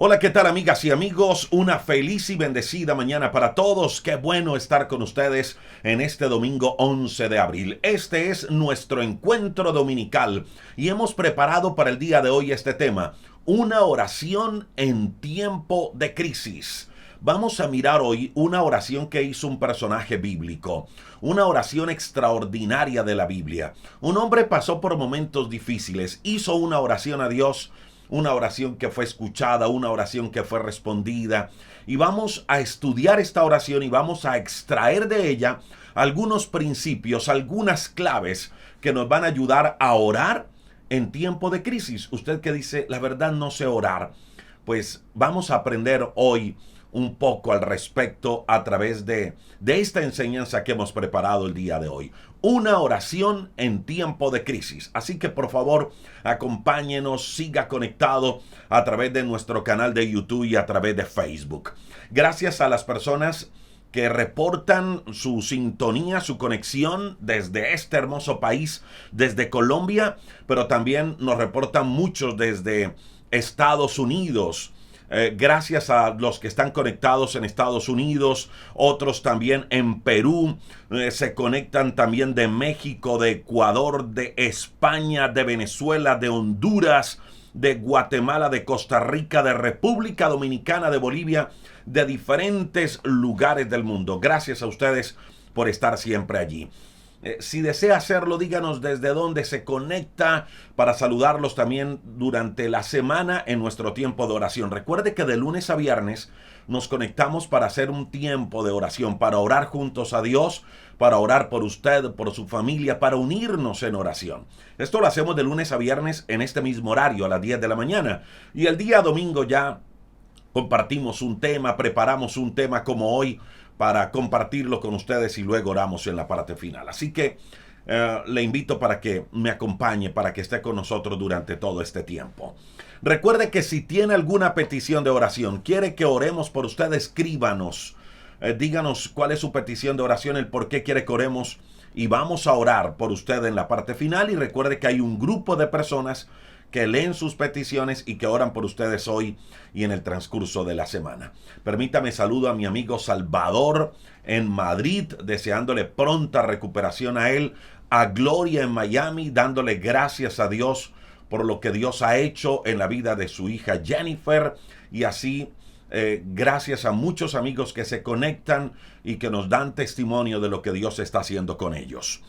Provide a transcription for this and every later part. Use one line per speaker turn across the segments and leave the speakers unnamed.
Hola, ¿qué tal amigas y amigos? Una feliz y bendecida mañana para todos. Qué bueno estar con ustedes en este domingo 11 de abril. Este es nuestro encuentro dominical y hemos preparado para el día de hoy este tema, una oración en tiempo de crisis. Vamos a mirar hoy una oración que hizo un personaje bíblico, una oración extraordinaria de la Biblia. Un hombre pasó por momentos difíciles, hizo una oración a Dios, una oración que fue escuchada, una oración que fue respondida. Y vamos a estudiar esta oración y vamos a extraer de ella algunos principios, algunas claves que nos van a ayudar a orar en tiempo de crisis. Usted que dice, la verdad no sé orar, pues vamos a aprender hoy un poco al respecto a través de esta enseñanza que hemos preparado el día de hoy. Una oración en tiempo de crisis. Así que por favor, acompáñenos, siga conectado a través de nuestro canal de YouTube y a través de Facebook. Gracias a las personas que reportan su sintonía, su conexión desde este hermoso país, desde Colombia, pero también nos reportan muchos desde Estados Unidos. Gracias a los que están conectados en Estados Unidos, otros también en Perú, se conectan también de México, de Ecuador, de España, de Venezuela, de Honduras, de Guatemala, de Costa Rica, de República Dominicana, de Bolivia, de diferentes lugares del mundo. Gracias a ustedes por estar siempre allí. Si desea hacerlo, díganos desde dónde se conecta para saludarlos también durante la semana en nuestro tiempo de oración. Recuerde que de lunes a viernes nos conectamos para hacer un tiempo de oración, para orar juntos a Dios, para orar por usted, por su familia, para unirnos en oración. Esto lo hacemos de lunes a viernes en este mismo horario, a las 10 de la mañana. Y el día domingo ya compartimos un tema, preparamos un tema como hoy para compartirlo con ustedes y luego oramos en la parte final. Así que le invito para que me acompañe, para que esté con nosotros durante todo este tiempo. Recuerde que si tiene alguna petición de oración, quiere que oremos por usted, escríbanos. Díganos cuál es su petición de oración, el por qué quiere que oremos y vamos a orar por usted en la parte final. Y recuerde que hay un grupo de personas que leen sus peticiones y que oran por ustedes hoy y en el transcurso de la semana. Permítame saludo a mi amigo Salvador en Madrid, deseándole pronta recuperación a él, a Gloria en Miami, dándole gracias a Dios por lo que Dios ha hecho en la vida de su hija Jennifer, y así gracias a muchos amigos que se conectan y que nos dan testimonio de lo que Dios está haciendo con ellos.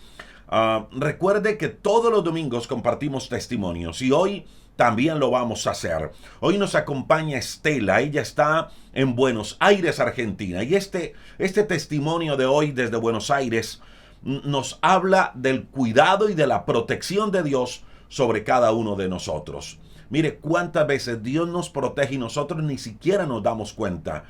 Recuerde que todos los domingos compartimos testimonios y hoy también lo vamos a hacer. Hoy nos acompaña Estela, ella está en Buenos Aires, Argentina, y este testimonio de hoy desde Buenos Aires nos habla del cuidado y de la protección de Dios sobre cada uno de nosotros. Mire cuántas veces Dios nos protege y nosotros ni siquiera nos damos cuenta.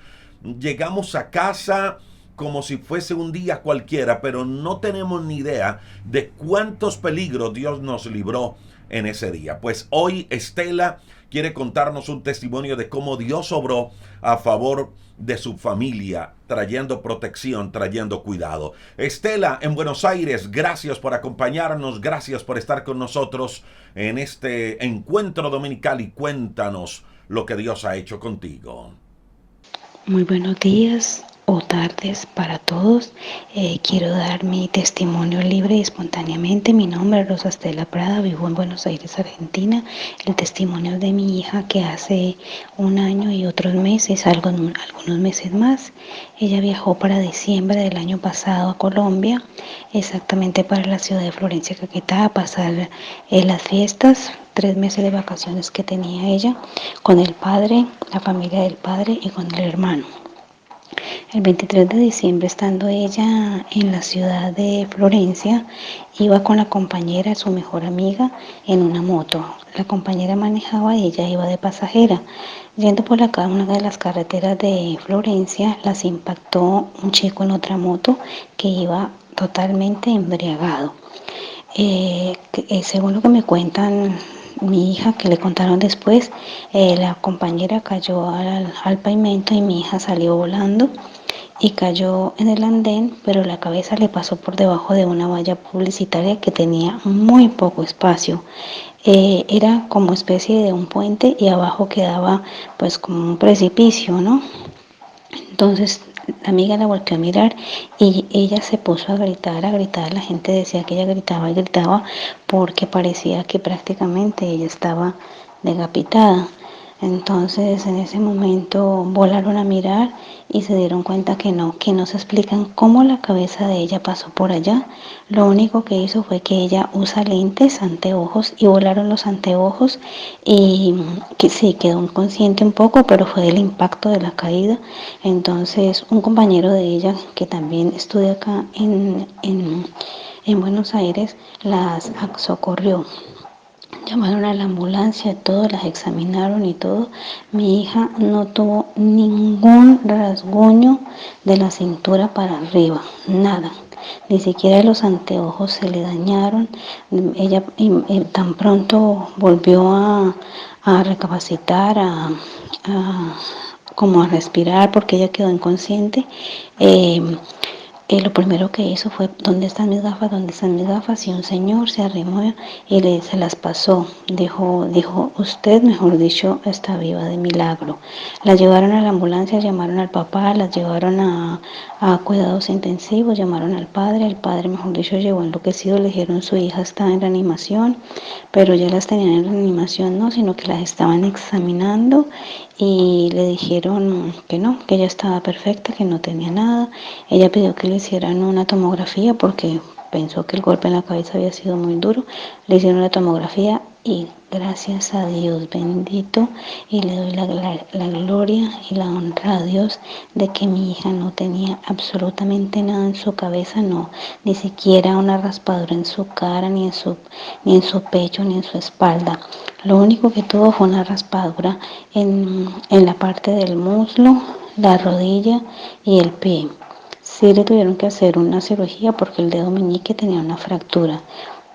Llegamos a casa como si fuese un día cualquiera, pero no tenemos ni idea de cuántos peligros Dios nos libró en ese día. Pues hoy Estela quiere contarnos un testimonio de cómo Dios obró a favor de su familia, trayendo protección, trayendo cuidado. Estela, en Buenos Aires, gracias por acompañarnos, gracias por estar con nosotros en este encuentro dominical y cuéntanos lo que Dios ha hecho contigo.
Muy buenos días o tardes para todos. Quiero dar mi testimonio libre y espontáneamente. Mi nombre es Rosa Estela Prada, vivo en Buenos Aires, Argentina. El testimonio de mi hija que hace un año y otros meses, algunos meses más, ella viajó para diciembre del año pasado a Colombia, exactamente para la ciudad de Florencia, Caquetá, a pasar las fiestas, 3 meses de vacaciones que tenía ella con el padre, la familia del padre y con el hermano. El 23 de diciembre, estando ella en la ciudad de Florencia, iba con la compañera, su mejor amiga, en una moto. La compañera manejaba y ella iba de pasajera. Yendo por una de las carreteras de Florencia, las impactó un chico en otra moto que iba totalmente embriagado. Según lo que me cuentan mi hija, que le contaron después, la compañera cayó al pavimento y mi hija salió volando y cayó en el andén, pero la cabeza le pasó por debajo de una valla publicitaria que tenía muy poco espacio. Era como especie de un puente y abajo quedaba pues como un precipicio, ¿no? Entonces la amiga la volteó a mirar y ella se puso a gritar, a gritar. La gente decía que ella gritaba y gritaba porque parecía que prácticamente ella estaba decapitada. Entonces en ese momento volaron a mirar y se dieron cuenta que no se explican cómo la cabeza de ella pasó por allá. Lo único que hizo fue que ella usa lentes, anteojos, y volaron los anteojos y que sí, quedó inconsciente un poco, pero fue del impacto de la caída. Entonces un compañero de ella que también estudia acá en Buenos Aires las socorrió. Llamaron a la ambulancia, todos las examinaron y todo. Mi hija no tuvo ningún rasguño de la cintura para arriba, nada. Ni siquiera los anteojos se le dañaron. Ella tan pronto volvió a recapacitar, como a respirar porque ella quedó inconsciente. Lo primero que hizo fue, ¿dónde están mis gafas? ¿Dónde están mis gafas? Y un señor se arrimó y se las pasó. Dijo, usted, mejor dicho, está viva de milagro. La llevaron a la ambulancia, llamaron al papá, la llevaron a cuidados intensivos, llamaron al padre. El padre, mejor dicho, llegó enloquecido. Le dijeron, su hija está en reanimación, pero ya las tenían en reanimación, no, sino que las estaban examinando y le dijeron que no, que ella estaba perfecta, que no tenía nada. Ella pidió que le hicieran una tomografía porque pensó que el golpe en la cabeza había sido muy duro. Le hicieron la tomografía y gracias a Dios bendito, y le doy la gloria y la honra a Dios de que mi hija no tenía absolutamente nada en su cabeza, no, ni siquiera una raspadura en su cara, ni en su pecho, ni en su espalda. Lo único que tuvo fue una raspadura en la parte del muslo, la rodilla y el pie. Sí le tuvieron que hacer una cirugía porque el dedo meñique tenía una fractura.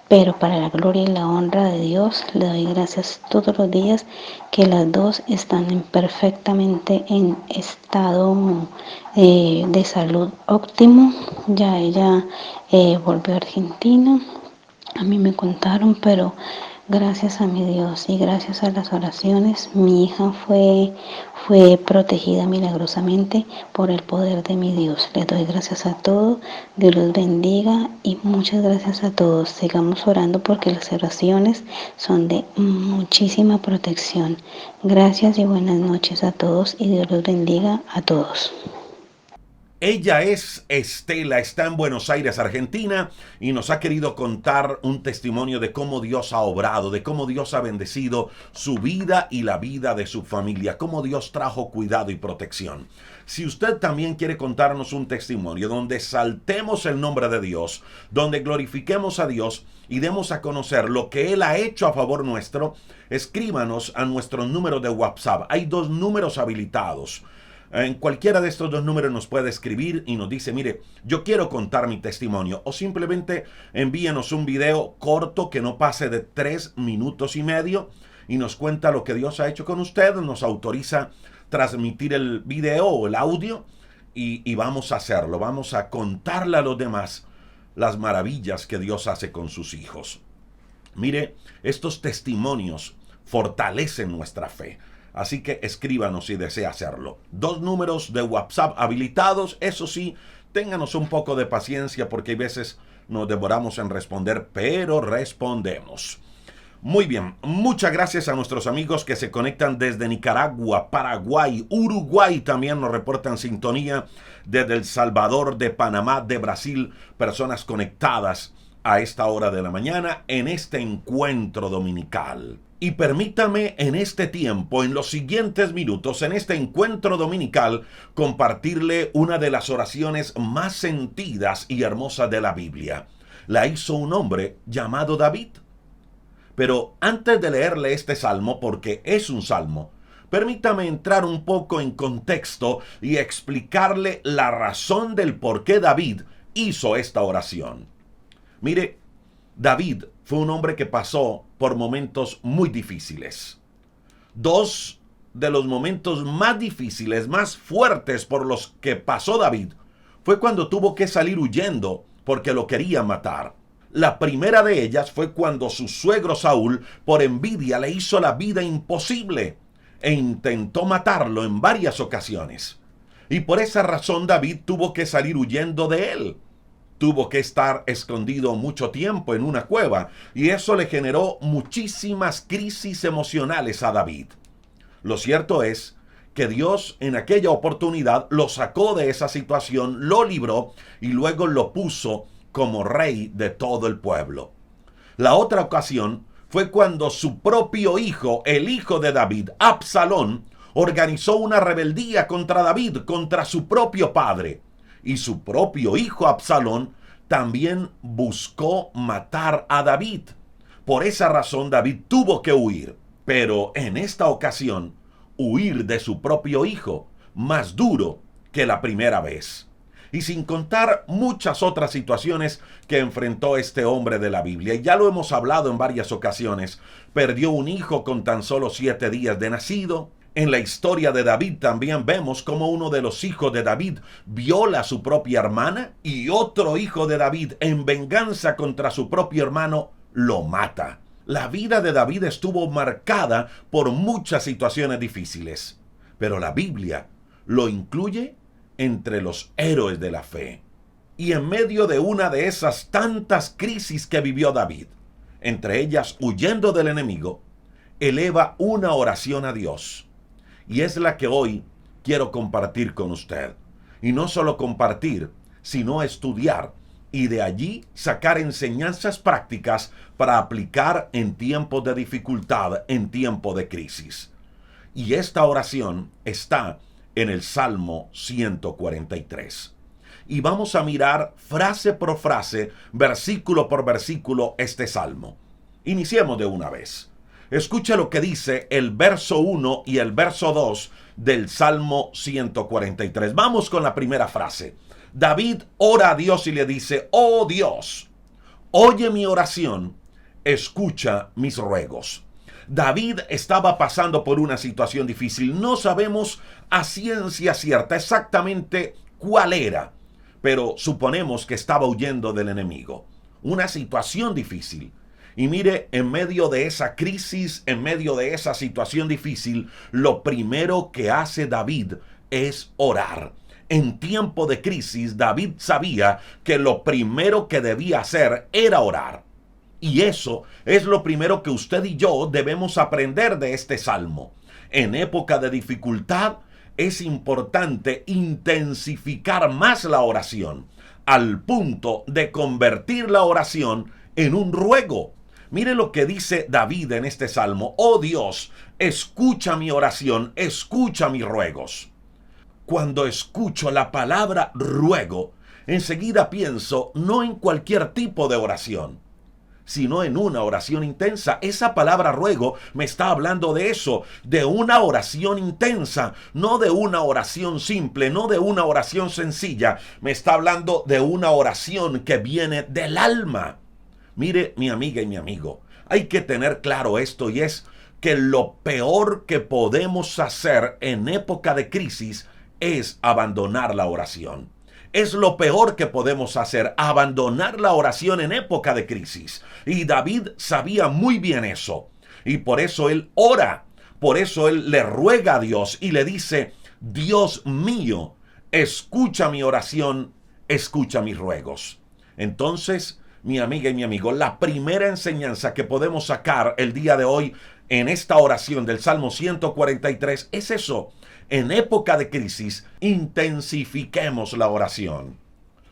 Pero para la gloria y la honra de Dios, le doy gracias todos los días que las dos están perfectamente en estado de salud óptimo. Ya ella volvió a Argentina. A mí me contaron, pero gracias a mi Dios y gracias a las oraciones, mi hija fue protegida milagrosamente por el poder de mi Dios. Les doy gracias a todos, Dios los bendiga y muchas gracias a todos. Sigamos orando porque las oraciones son de muchísima protección. Gracias y buenas noches a todos y Dios los bendiga a todos.
Ella es Estela, está en Buenos Aires, Argentina, y nos ha querido contar un testimonio de cómo Dios ha obrado, de cómo Dios ha bendecido su vida y la vida de su familia, cómo Dios trajo cuidado y protección. Si usted también quiere contarnos un testimonio donde saltemos el nombre de Dios, donde glorifiquemos a Dios y demos a conocer lo que Él ha hecho a favor nuestro, escríbanos a nuestro número de WhatsApp. Hay 2 números habilitados. En cualquiera de estos 2 números nos puede escribir y nos dice, mire, yo quiero contar mi testimonio, o simplemente envíenos un video corto que no pase de 3 minutos y medio y nos cuenta lo que Dios ha hecho con usted, nos autoriza transmitir el video o el audio y vamos a hacerlo, vamos a contarle a los demás las maravillas que Dios hace con sus hijos. Mire, estos testimonios fortalecen nuestra fe. Así que escríbanos si desea hacerlo. 2 números de WhatsApp habilitados. Eso sí, ténganos un poco de paciencia porque hay veces nos demoramos en responder, pero respondemos. Muy bien, muchas gracias a nuestros amigos que se conectan desde Nicaragua, Paraguay, Uruguay, también nos reportan sintonía desde El Salvador, de Panamá, de Brasil, personas conectadas a esta hora de la mañana en este encuentro dominical. Y permítame en este tiempo, en los siguientes minutos, en este encuentro dominical, compartirle una de las oraciones más sentidas y hermosas de la Biblia. La hizo un hombre llamado David. Pero antes de leerle este salmo, porque es un salmo, permítame entrar un poco en contexto y explicarle la razón del por qué David hizo esta oración. Mire, David fue un hombre que pasó por momentos muy difíciles. 2 de los momentos más difíciles, más fuertes por los que pasó David, fue cuando tuvo que salir huyendo porque lo querían matar. La primera de ellas fue cuando su suegro Saúl, por envidia, le hizo la vida imposible e intentó matarlo en varias ocasiones. Y por esa razón David tuvo que salir huyendo de él. Tuvo que estar escondido mucho tiempo en una cueva, y eso le generó muchísimas crisis emocionales a David. Lo cierto es que Dios en aquella oportunidad lo sacó de esa situación, lo libró y luego lo puso como rey de todo el pueblo. La otra ocasión fue cuando su propio hijo, el hijo de David, Absalón, organizó una rebeldía contra David, contra su propio padre. Y su propio hijo Absalón también buscó matar a David. Por esa razón David tuvo que huir. Pero en esta ocasión, huir de su propio hijo, más duro que la primera vez. Y sin contar muchas otras situaciones que enfrentó este hombre de la Biblia. Y ya lo hemos hablado en varias ocasiones. Perdió un hijo con tan solo 7 días de nacido. En la historia de David también vemos cómo uno de los hijos de David viola a su propia hermana y otro hijo de David, en venganza contra su propio hermano, lo mata. La vida de David estuvo marcada por muchas situaciones difíciles, pero la Biblia lo incluye entre los héroes de la fe. Y en medio de una de esas tantas crisis que vivió David, entre ellas huyendo del enemigo, eleva una oración a Dios. Y es la que hoy quiero compartir con usted. Y no solo compartir, sino estudiar y de allí sacar enseñanzas prácticas para aplicar en tiempos de dificultad, en tiempos de crisis. Y esta oración está en el Salmo 143. Y vamos a mirar frase por frase, versículo por versículo este salmo. Iniciemos de una vez. Escucha lo que dice el verso 1 y el verso 2 del Salmo 143. Vamos con la primera frase. David ora a Dios y le dice: oh Dios, oye mi oración, escucha mis ruegos. David estaba pasando por una situación difícil. No sabemos a ciencia cierta exactamente cuál era, pero suponemos que estaba huyendo del enemigo. Una situación difícil. Y mire, en medio de esa crisis, en medio de esa situación difícil, lo primero que hace David es orar. En tiempo de crisis, David sabía que lo primero que debía hacer era orar. Y eso es lo primero que usted y yo debemos aprender de este salmo. En época de dificultad, es importante intensificar más la oración, al punto de convertir la oración en un ruego. Mire lo que dice David en este salmo: oh Dios, escucha mi oración, escucha mis ruegos. Cuando escucho la palabra ruego, enseguida pienso no en cualquier tipo de oración, sino en una oración intensa. Esa palabra ruego me está hablando de eso, de una oración intensa, no de una oración simple, no de una oración sencilla. Me está hablando de una oración que viene del alma. Mire, mi amiga y mi amigo, hay que tener claro esto, y es que lo peor que podemos hacer en época de crisis es abandonar la oración. Es lo peor que podemos hacer, abandonar la oración en época de crisis. Y David sabía muy bien eso. Y por eso él ora, por eso él le ruega a Dios y le dice: Dios mío, escucha mi oración, escucha mis ruegos. Entonces, mi amiga y mi amigo, la primera enseñanza que podemos sacar el día de hoy en esta oración del Salmo 143 es eso. En época de crisis, intensifiquemos la oración.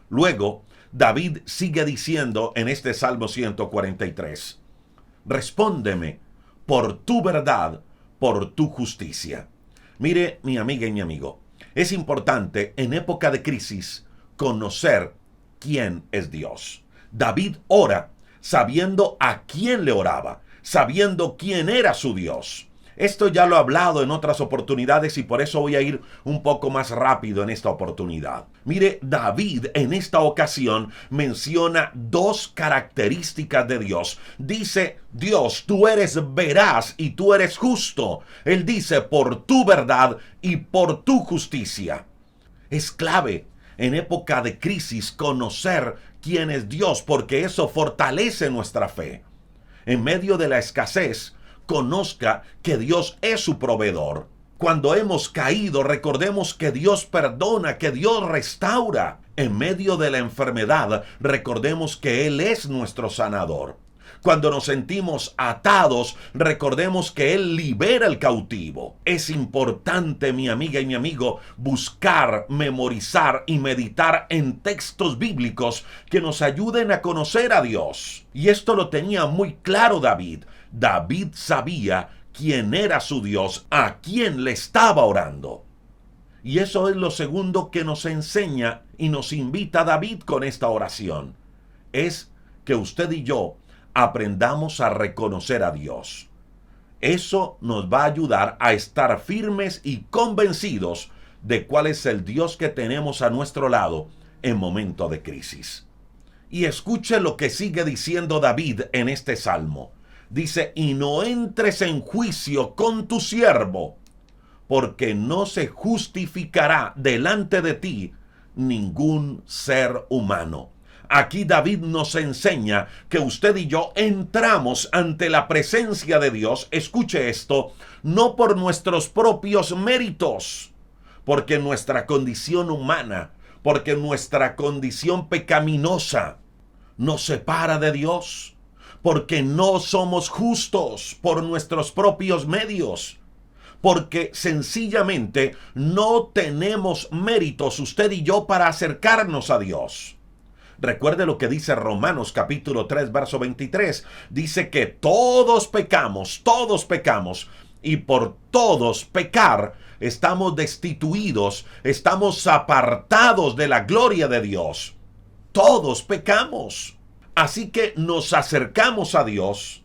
Luego, David sigue diciendo en este Salmo 143, respóndeme por tu verdad, por tu justicia. Mire, mi amiga y mi amigo, es importante en época de crisis conocer quién es Dios. David ora sabiendo a quién le oraba, sabiendo quién era su Dios. Esto ya lo he hablado en otras oportunidades y por eso voy a ir un poco más rápido en esta oportunidad. Mire, David en esta ocasión menciona dos características de Dios. Dice: Dios, tú eres veraz y tú eres justo. Él dice: por tu verdad y por tu justicia. Es clave en época de crisis conocer quién es Dios, porque eso fortalece nuestra fe. En medio de la escasez, conozca que Dios es su proveedor. Cuando hemos caído, recordemos que Dios perdona, que Dios restaura. En medio de la enfermedad, recordemos que Él es nuestro sanador. Cuando nos sentimos atados, recordemos que Él libera al cautivo. Es importante, mi amiga y mi amigo, buscar, memorizar y meditar en textos bíblicos que nos ayuden a conocer a Dios. Y esto lo tenía muy claro David. David sabía quién era su Dios, a quién le estaba orando. Y eso es lo segundo que nos enseña y nos invita David con esta oración. Es que usted y yo aprendamos a reconocer a Dios. Eso nos va a ayudar a estar firmes y convencidos de cuál es el Dios que tenemos a nuestro lado en momento de crisis. Y escuche lo que sigue diciendo David en este salmo. Dice, y no entres en juicio con tu siervo, porque no se justificará delante de ti ningún ser humano. Aquí David nos enseña que usted y yo entramos ante la presencia de Dios, escuche esto, no por nuestros propios méritos, porque nuestra condición humana, porque nuestra condición pecaminosa nos separa de Dios, porque no somos justos por nuestros propios medios, porque sencillamente no tenemos méritos usted y yo para acercarnos a Dios. Recuerde lo que dice Romanos capítulo 3, verso 23. Dice que todos pecamos, y por todos pecar estamos destituidos, estamos apartados de la gloria de Dios. Todos pecamos. Así que nos acercamos a Dios,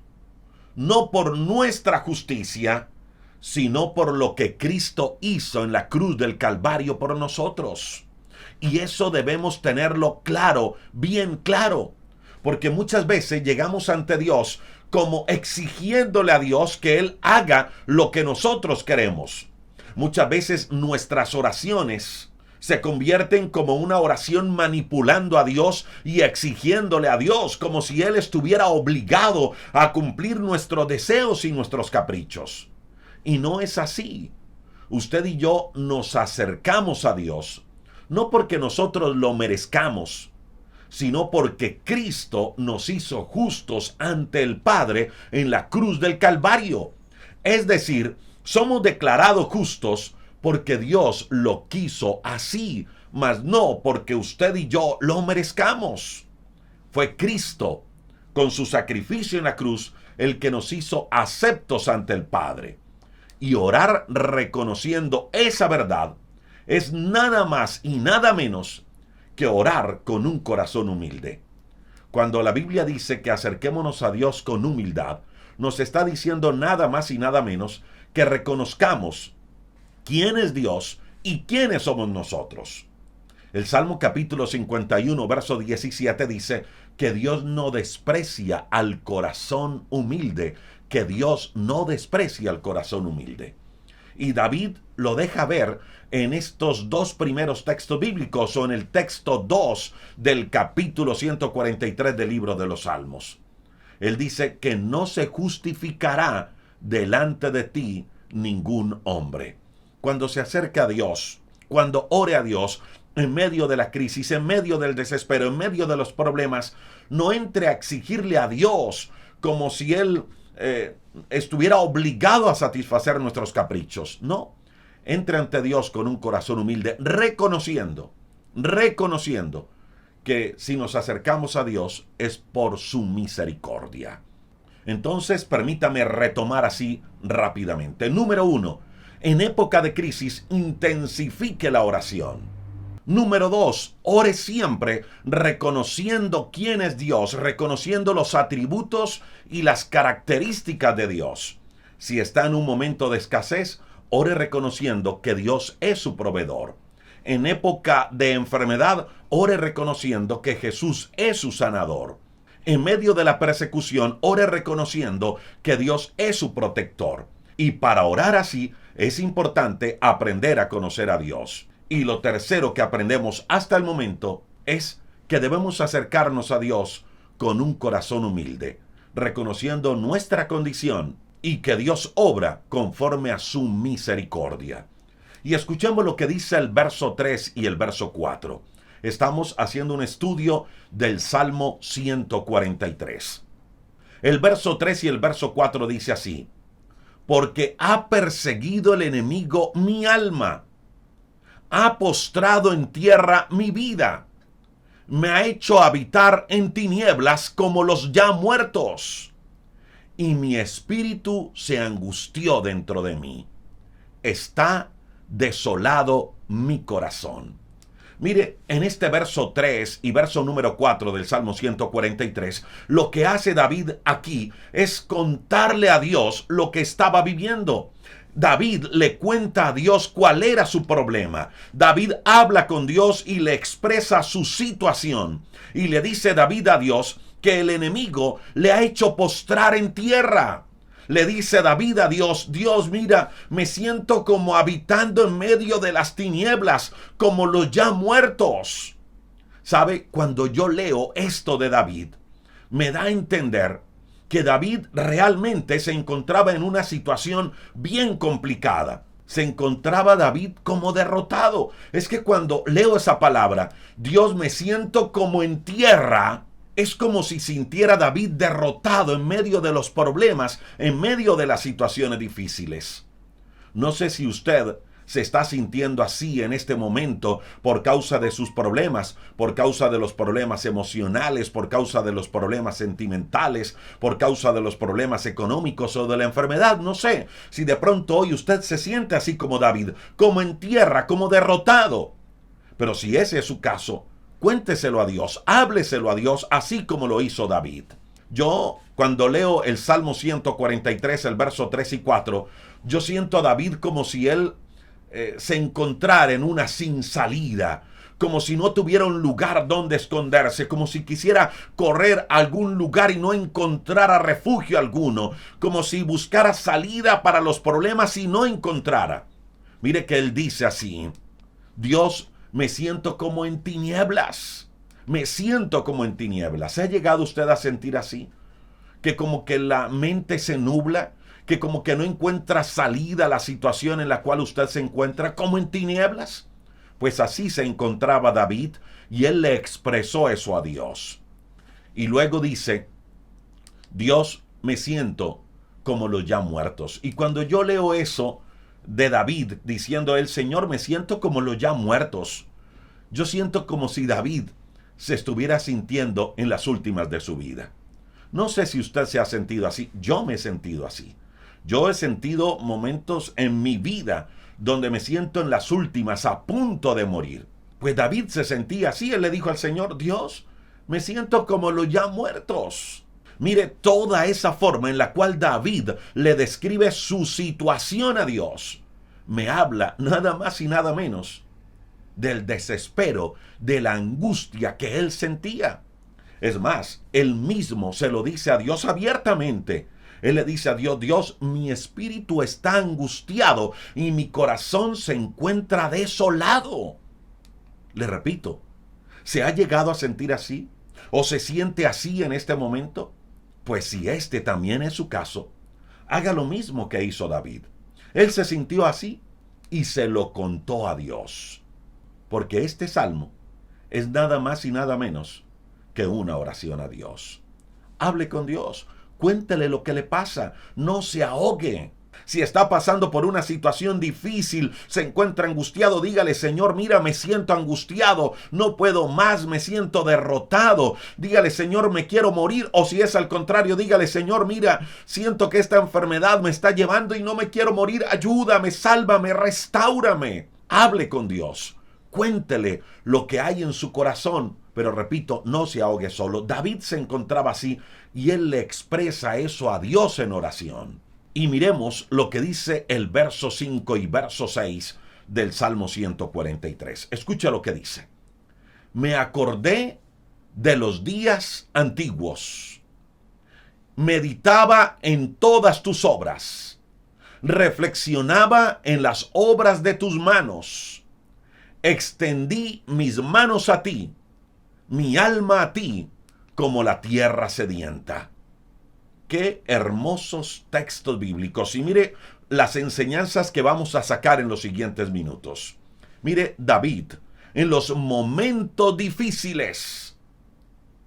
no por nuestra justicia, sino por lo que Cristo hizo en la cruz del Calvario por nosotros. Y eso debemos tenerlo claro, bien claro, porque muchas veces llegamos ante Dios como exigiéndole a Dios que Él haga lo que nosotros queremos. Muchas veces nuestras oraciones se convierten como una oración manipulando a Dios y exigiéndole a Dios como si Él estuviera obligado a cumplir nuestros deseos y nuestros caprichos. Y no es así. Usted y yo nos acercamos a Dios no porque nosotros lo merezcamos, sino porque Cristo nos hizo justos ante el Padre en la cruz del Calvario. Es decir, somos declarados justos porque Dios lo quiso así, mas no porque usted y yo lo merezcamos. Fue Cristo, con su sacrificio en la cruz, el que nos hizo aceptos ante el Padre. Y orar reconociendo esa verdad es nada más y nada menos que orar con un corazón humilde. Cuando la Biblia dice que acerquémonos a Dios con humildad, nos está diciendo nada más y nada menos que reconozcamos quién es Dios y quiénes somos nosotros. El Salmo capítulo 51, verso 17 dice que Dios no desprecia al corazón humilde, que Dios no desprecia al corazón humilde. Y David lo deja ver en estos dos primeros textos bíblicos o en el texto 2 del capítulo 143 del libro de los Salmos. Él dice que no se justificará delante de ti ningún hombre. Cuando se acerca a Dios, cuando ore a Dios, en medio de la crisis, en medio del desespero, en medio de los problemas, no entre a exigirle a Dios como si Él estuviera obligado a satisfacer nuestros caprichos. No, entre ante Dios con un corazón humilde, reconociendo que si nos acercamos a Dios es por su misericordia. Entonces, permítame retomar así rápidamente. Número 1, en época de crisis, intensifique la oración. Número 2, ore siempre reconociendo quién es Dios, reconociendo los atributos y las características de Dios. Si está en un momento de escasez, ore reconociendo que Dios es su proveedor. En época de enfermedad, ore reconociendo que Jesús es su sanador. En medio de la persecución, ore reconociendo que Dios es su protector. Y para orar así, es importante aprender a conocer a Dios. Y lo tercero que aprendemos hasta el momento es que debemos acercarnos a Dios con un corazón humilde, reconociendo nuestra condición y que Dios obra conforme a su misericordia. Y escuchemos lo que dice el verso 3 y el verso 4. Estamos haciendo un estudio del Salmo 143. El verso 3 y el verso 4 dice así: porque ha perseguido el enemigo mi alma, ha postrado en tierra mi vida, me ha hecho habitar en tinieblas como los ya muertos, y mi espíritu se angustió dentro de mí. Está desolado mi corazón. Mire, en este verso 3 y verso número 4 del Salmo 143, lo que hace David aquí es contarle a Dios lo que estaba viviendo. David le cuenta a Dios cuál era su problema. David habla con Dios y le expresa su situación. Y le dice David a Dios que el enemigo le ha hecho postrar en tierra. Le dice David a Dios: Dios, mira, me siento como habitando en medio de las tinieblas, como los ya muertos. ¿Sabe? Cuando yo leo esto de David, me da a entender que David realmente se encontraba en una situación bien complicada. Se encontraba David como derrotado. Es que cuando leo esa palabra, Dios, me siento como en tierra, es como si sintiera David derrotado en medio de los problemas, en medio de las situaciones difíciles. No sé si usted se está sintiendo así en este momento por causa de sus problemas, por causa de los problemas emocionales, por causa de los problemas sentimentales, por causa de los problemas económicos o de la enfermedad. No sé si de pronto hoy usted se siente así como David, como en tierra, como derrotado. Pero si ese es su caso, cuénteselo a Dios, hábleselo a Dios, así como lo hizo David. Yo, cuando leo el Salmo 143, el verso 3 y 4, yo siento a David como si él se encontrara en una sin salida, como si no tuviera un lugar donde esconderse, como si quisiera correr a algún lugar y no encontrara refugio alguno, como si buscara salida para los problemas y no encontrara. Mire que él dice así: Dios, me siento como en tinieblas. Me siento como en tinieblas. ¿Se ha llegado usted a sentir así? Que como que la mente se nubla, que como que no encuentra salida a la situación en la cual usted se encuentra, como en tinieblas. Pues así se encontraba David y él le expresó eso a Dios. Y luego dice: Dios, me siento como los ya muertos. Y cuando yo leo eso de David diciendo él: Señor, me siento como los ya muertos, yo siento como si David se estuviera sintiendo en las últimas de su vida. No sé si usted se ha sentido así. Yo me he sentido así. Yo he sentido momentos en mi vida donde me siento en las últimas, a punto de morir. Pues David se sentía así. Él le dijo al Señor: Dios, me siento como los ya muertos. Mire toda esa forma en la cual David le describe su situación a Dios. Me habla nada más y nada menos del desespero, de la angustia que él sentía. Es más, él mismo se lo dice a Dios abiertamente. Él le dice a Dios: Dios, mi espíritu está angustiado y mi corazón se encuentra desolado. Le repito, ¿se ha llegado a sentir así? ¿O se siente así en este momento? Pues si este también es su caso, haga lo mismo que hizo David. Él se sintió así y se lo contó a Dios. Porque este salmo es nada más y nada menos que una oración a Dios. Hable con Dios, cuéntele lo que le pasa, no se ahogue. Si está pasando por una situación difícil, se encuentra angustiado, dígale: Señor, mira, me siento angustiado, no puedo más, me siento derrotado. Dígale: Señor, me quiero morir. O si es al contrario, dígale: Señor, mira, siento que esta enfermedad me está llevando y no me quiero morir, ayúdame, sálvame, restáurame. Hable con Dios, cuéntele lo que hay en su corazón. Pero repito, no se ahogue solo. David se encontraba así y él le expresa eso a Dios en oración. Y miremos lo que dice el verso 5 y verso 6 del Salmo 143. Escucha lo que dice: me acordé de los días antiguos, meditaba en todas tus obras, reflexionaba en las obras de tus manos, extendí mis manos a ti, mi alma a ti como la tierra sedienta. Qué hermosos textos bíblicos. Y mire las enseñanzas que vamos a sacar en los siguientes minutos. Mire, David, en los momentos difíciles,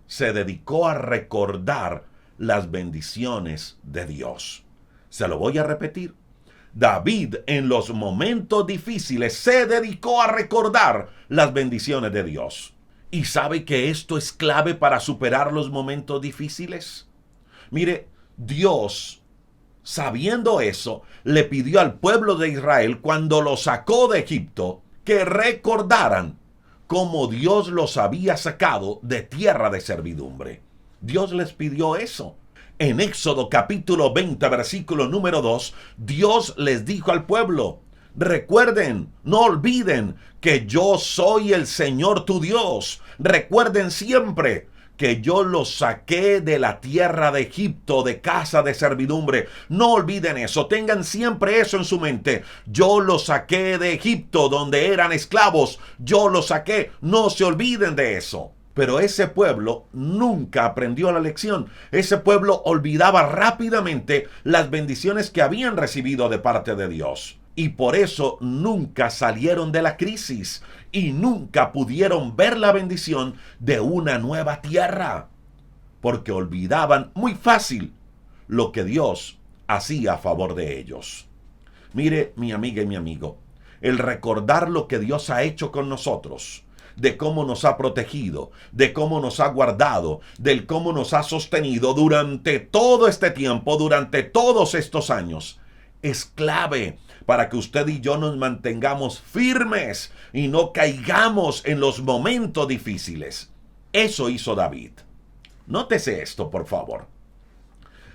se dedicó a recordar las bendiciones de Dios. Se lo voy a repetir. David, en los momentos difíciles, se dedicó a recordar las bendiciones de Dios. ¿Y sabe que esto es clave para superar los momentos difíciles? Mire, Dios, sabiendo eso, le pidió al pueblo de Israel, cuando lo sacó de Egipto, que recordaran cómo Dios los había sacado de tierra de servidumbre. Dios les pidió eso. En Éxodo capítulo 20, versículo número 2, Dios les dijo al pueblo: recuerden, no olviden que yo soy el Señor tu Dios. Recuerden siempre que yo los saqué de la tierra de Egipto, de casa de servidumbre. No olviden eso, tengan siempre eso en su mente. Yo los saqué de Egipto, donde eran esclavos. Yo los saqué, no se olviden de eso. Pero ese pueblo nunca aprendió la lección. Ese pueblo olvidaba rápidamente las bendiciones que habían recibido de parte de Dios. Y por eso nunca salieron de la crisis y nunca pudieron ver la bendición de una nueva tierra, porque olvidaban muy fácil lo que Dios hacía a favor de ellos. Mire, mi amiga y mi amigo, el recordar lo que Dios ha hecho con nosotros, de cómo nos ha protegido, de cómo nos ha guardado, del cómo nos ha sostenido durante todo este tiempo, durante todos estos años, es clave para que usted y yo nos mantengamos firmes y no caigamos en los momentos difíciles. Eso hizo David. Nótese esto, por favor.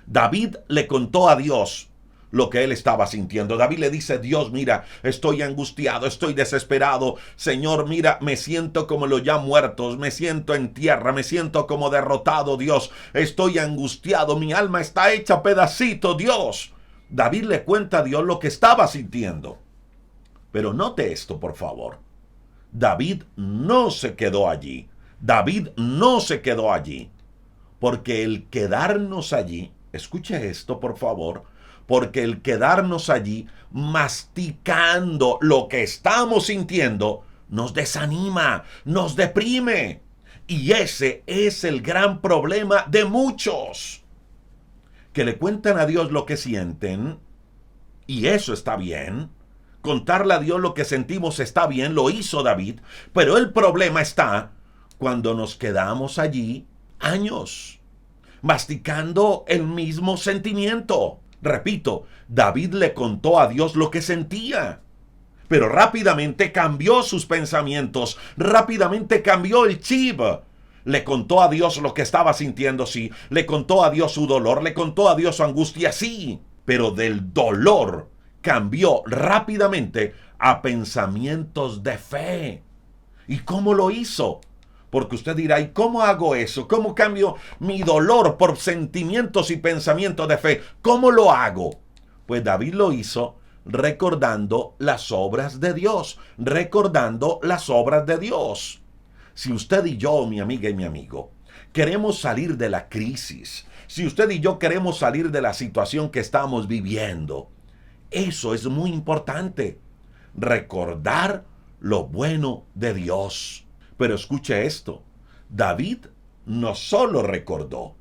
David le contó a Dios lo que él estaba sintiendo. David le dice: Dios, mira, estoy angustiado, estoy desesperado. Señor, mira, me siento como los ya muertos, me siento en tierra, me siento como derrotado, Dios. Estoy angustiado, mi alma está hecha pedacito, Dios. David le cuenta a Dios lo que estaba sintiendo. Pero note esto, por favor. David no se quedó allí. David no se quedó allí. Porque el quedarnos allí, escuche esto, por favor, porque el quedarnos allí masticando lo que estamos sintiendo nos desanima, nos deprime. Y ese es el gran problema de muchos, que le cuentan a Dios lo que sienten, y eso está bien. Contarle a Dios lo que sentimos está bien, lo hizo David, pero el problema está cuando nos quedamos allí años, masticando el mismo sentimiento. Repito, David le contó a Dios lo que sentía, pero rápidamente cambió sus pensamientos, rápidamente cambió el chip. Le contó a Dios lo que estaba sintiendo, sí. Le contó a Dios su dolor, le contó a Dios su angustia, sí. Pero del dolor cambió rápidamente a pensamientos de fe. ¿Y cómo lo hizo? Porque usted dirá: ¿y cómo hago eso? ¿Cómo cambio mi dolor por sentimientos y pensamientos de fe? ¿Cómo lo hago? Pues David lo hizo recordando las obras de Dios, recordando las obras de Dios. Si usted y yo, mi amiga y mi amigo, queremos salir de la crisis, si usted y yo queremos salir de la situación que estamos viviendo, eso es muy importante. Recordar lo bueno de Dios. Pero escuche esto, David no solo recordó,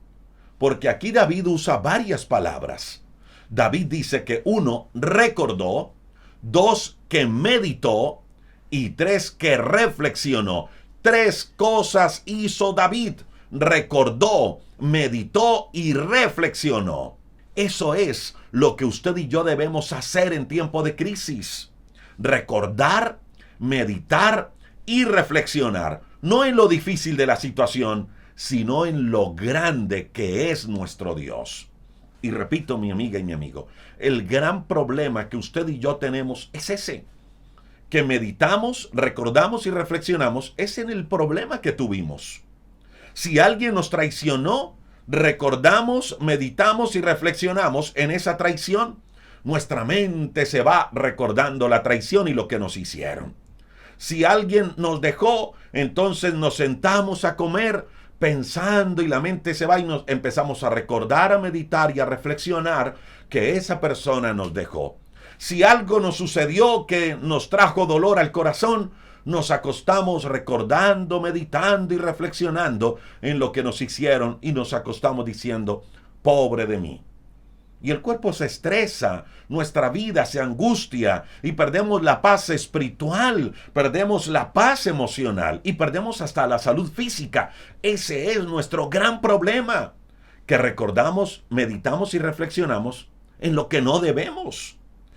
porque aquí David usa varias palabras. David dice que 1, recordó, 2, que meditó, y 3, que reflexionó. 3 cosas hizo David: recordó, meditó y reflexionó. Eso es lo que usted y yo debemos hacer en tiempo de crisis. Recordar, meditar y reflexionar. No en lo difícil de la situación, sino en lo grande que es nuestro Dios. Y repito, mi amiga y mi amigo, el gran problema que usted y yo tenemos es ese: que meditamos, recordamos y reflexionamos es en el problema que tuvimos. Si alguien nos traicionó, recordamos, meditamos y reflexionamos en esa traición. Nuestra mente se va recordando la traición y lo que nos hicieron. Si alguien nos dejó, entonces nos sentamos a comer pensando y la mente se va y nos empezamos a recordar, a meditar y a reflexionar que esa persona nos dejó. Si algo nos sucedió que nos trajo dolor al corazón, nos acostamos recordando, meditando y reflexionando en lo que nos hicieron y nos acostamos diciendo, pobre de mí. Y el cuerpo se estresa, nuestra vida se angustia y perdemos la paz espiritual, perdemos la paz emocional y perdemos hasta la salud física. Ese es nuestro gran problema, que recordamos, meditamos y reflexionamos en lo que no debemos.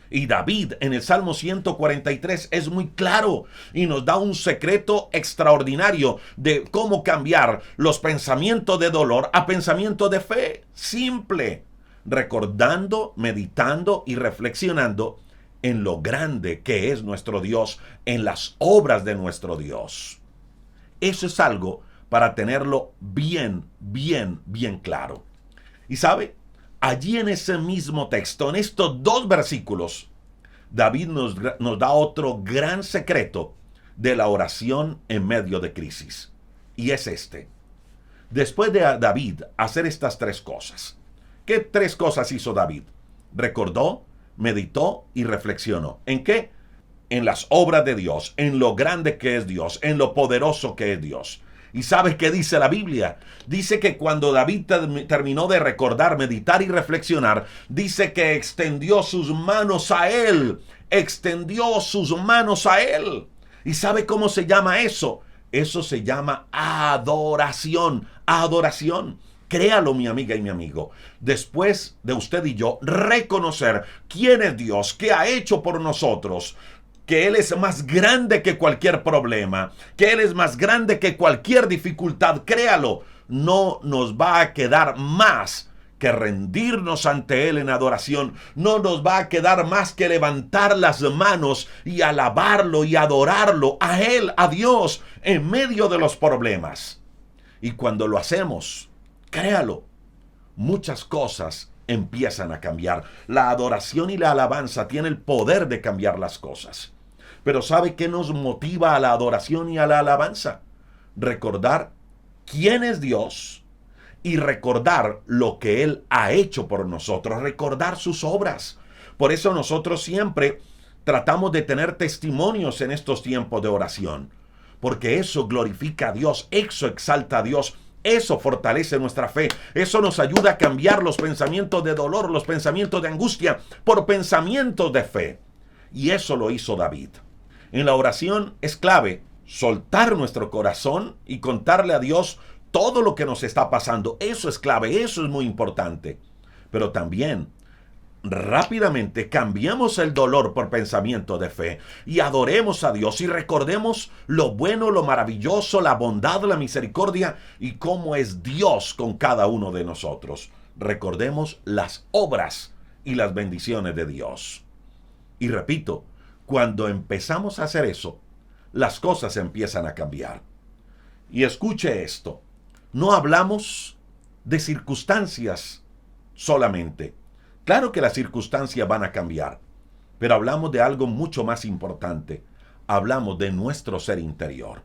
Y David en el Salmo 143 es muy claro y nos da un secreto extraordinario de cómo cambiar los pensamientos de dolor a pensamientos de fe. Simple. Recordando, meditando y reflexionando en lo grande que es nuestro Dios, en las obras de nuestro Dios. Eso es algo para tenerlo bien claro. Y sabe, allí en ese mismo texto, en estos 2 versículos, David nos da otro gran secreto de la oración en medio de crisis. Y es este. Después de David hacer estas 3 cosas, ¿qué 3 cosas hizo David? Recordó, meditó y reflexionó. ¿En qué? En las obras de Dios, en lo grande que es Dios, en lo poderoso que es Dios. ¿Y sabes qué dice la Biblia? Dice que cuando David terminó de recordar, meditar y reflexionar, dice que extendió sus manos a él. Extendió sus manos a él. ¿Y sabe cómo se llama eso? Eso se llama adoración. Adoración. Créalo, mi amiga y mi amigo. Después de usted y yo reconocer quién es Dios, qué ha hecho por nosotros, que Él es más grande que cualquier problema, que Él es más grande que cualquier dificultad, créalo, no nos va a quedar más que rendirnos ante Él en adoración. No nos va a quedar más que levantar las manos y alabarlo y adorarlo a Él, a Dios, en medio de los problemas. Y cuando lo hacemos, créalo, muchas cosas empiezan a cambiar. La adoración y la alabanza tienen el poder de cambiar las cosas. Pero ¿sabe qué nos motiva a la adoración y a la alabanza? Recordar quién es Dios y recordar lo que Él ha hecho por nosotros, recordar sus obras. Por eso nosotros siempre tratamos de tener testimonios en estos tiempos de oración, porque eso glorifica a Dios, eso exalta a Dios. Eso fortalece nuestra fe. Eso nos ayuda a cambiar los pensamientos de dolor, los pensamientos de angustia, por pensamientos de fe. Y eso lo hizo David. En la oración es clave soltar nuestro corazón y contarle a Dios todo lo que nos está pasando. Eso es clave, eso es muy importante. Pero también rápidamente cambiemos el dolor por pensamiento de fe y adoremos a Dios y recordemos lo bueno, lo maravilloso, la bondad, la misericordia y cómo es Dios con cada uno de nosotros. Recordemos las obras y las bendiciones de Dios. Y repito, cuando empezamos a hacer eso, las cosas empiezan a cambiar. Y escuche esto, no hablamos de circunstancias solamente. Claro que las circunstancias van a cambiar, pero hablamos de algo mucho más importante. Hablamos de nuestro ser interior.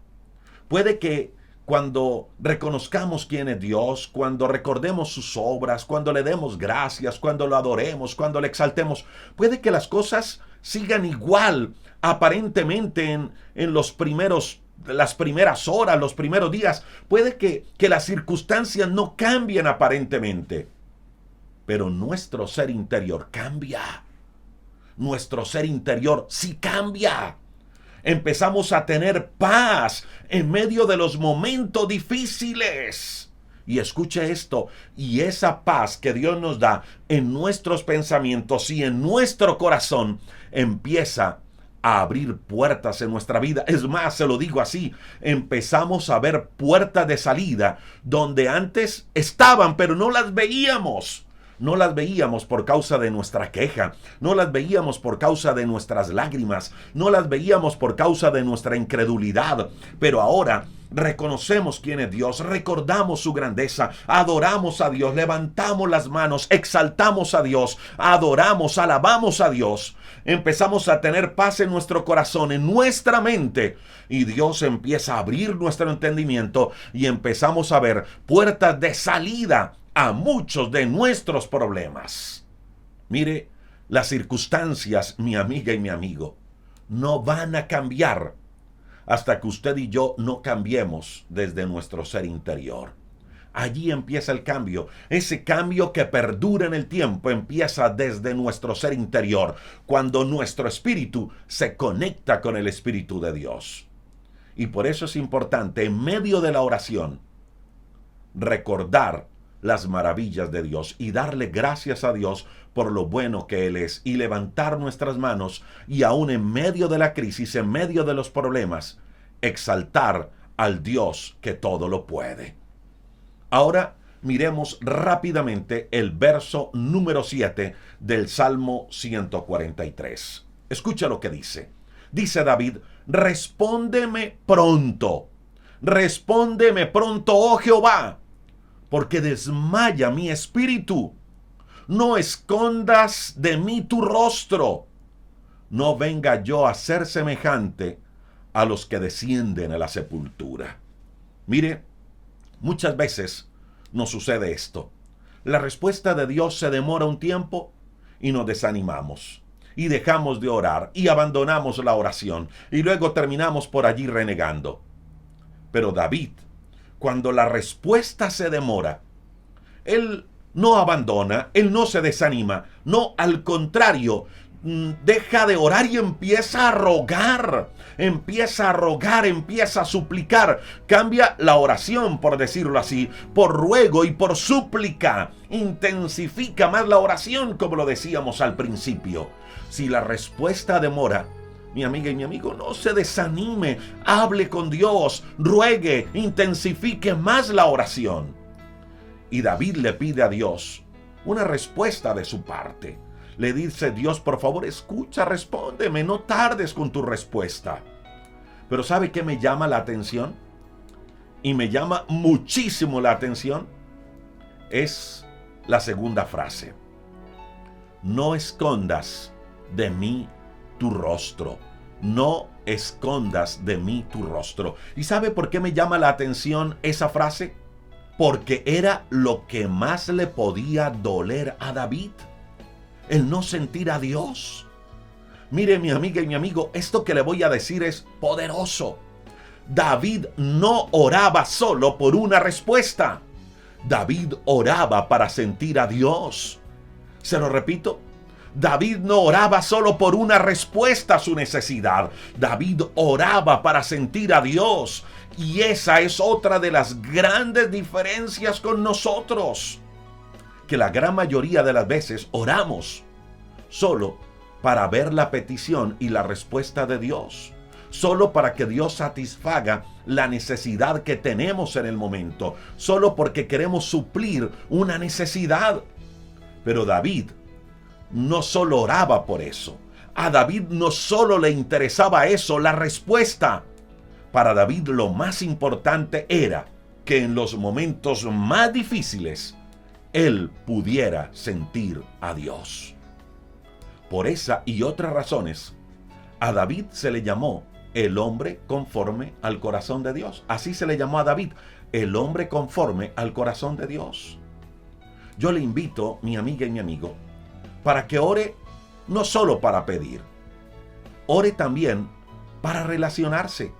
Puede que cuando reconozcamos quién es Dios, cuando recordemos sus obras, cuando le demos gracias, cuando lo adoremos, cuando le exaltemos, puede que las cosas sigan igual aparentemente en las primeras horas, los primeros días. Puede que las circunstancias no cambien aparentemente. Pero nuestro ser interior cambia. Nuestro ser interior sí cambia. Empezamos a tener paz en medio de los momentos difíciles. Y escuche esto, y esa paz que Dios nos da en nuestros pensamientos y en nuestro corazón empieza a abrir puertas en nuestra vida. Es más, se lo digo así, empezamos a ver puertas de salida donde antes estaban, pero no las veíamos. No las veíamos por causa de nuestra queja, no las veíamos por causa de nuestras lágrimas, no las veíamos por causa de nuestra incredulidad, pero ahora reconocemos quién es Dios, recordamos su grandeza, adoramos a Dios, levantamos las manos, exaltamos a Dios, adoramos, alabamos a Dios, empezamos a tener paz en nuestro corazón, en nuestra mente, y Dios empieza a abrir nuestro entendimiento y empezamos a ver puertas de salida a muchos de nuestros problemas. Mire, las circunstancias, mi amiga y mi amigo, no van a cambiar hasta que usted y yo no cambiemos desde nuestro ser interior. Allí empieza el cambio. Ese cambio que perdura en el tiempo empieza desde nuestro ser interior, cuando nuestro espíritu se conecta con el Espíritu de Dios. Y por eso es importante, en medio de la oración, recordar las maravillas de Dios y darle gracias a Dios por lo bueno que Él es, y levantar nuestras manos y aún en medio de la crisis, en medio de los problemas, exaltar al Dios que todo lo puede. Ahora miremos rápidamente el verso número 7 del Salmo 143. Escucha lo que dice. Dice David: respóndeme pronto, oh Jehová, porque desmaya mi espíritu. No escondas de mí tu rostro. No venga yo a ser semejante a los que descienden a la sepultura. Mire, muchas veces nos sucede esto. La respuesta de Dios se demora un tiempo y nos desanimamos. Y dejamos de orar y abandonamos la oración. Y luego terminamos por allí renegando. Pero David, cuando la respuesta se demora, él no abandona, él no se desanima, no, al contrario, deja de orar y empieza a rogar, empieza a suplicar. Cambia la oración, por decirlo así, por ruego y por súplica. Intensifica más la oración, como lo decíamos al principio. Si la respuesta demora, mi amiga y mi amigo, no se desanime, hable con Dios, ruegue, intensifique más la oración. Y David le pide a Dios una respuesta de su parte. Le dice: Dios, por favor, escucha, respóndeme, no tardes con tu respuesta. Pero ¿sabe qué me llama la atención? Y me llama muchísimo la atención. Es la segunda frase. No escondas de mí tu rostro. No escondas de mí tu rostro. ¿Y sabe por qué me llama la atención esa frase? Porque era lo que más le podía doler a David, el no sentir a Dios. Mire, mi amiga y mi amigo, esto que le voy a decir es poderoso. David no oraba solo por una respuesta. David oraba para sentir a Dios. Se lo repito. David no oraba solo por una respuesta a su necesidad. David oraba para sentir a Dios. Y esa es otra de las grandes diferencias con nosotros. Que la gran mayoría de las veces oramos solo para ver la petición y la respuesta de Dios. Solo para que Dios satisfaga la necesidad que tenemos en el momento. Solo porque queremos suplir una necesidad. Pero David no solo oraba por eso. A David no solo le interesaba eso, la respuesta. Para David lo más importante era que en los momentos más difíciles él pudiera sentir a Dios. Por esa y otras razones, a David se le llamó el hombre conforme al corazón de Dios. Así se le llamó a David, el hombre conforme al corazón de Dios. Yo le invito, mi amiga y mi amigo, para que ore no solo para pedir, ore también para relacionarse.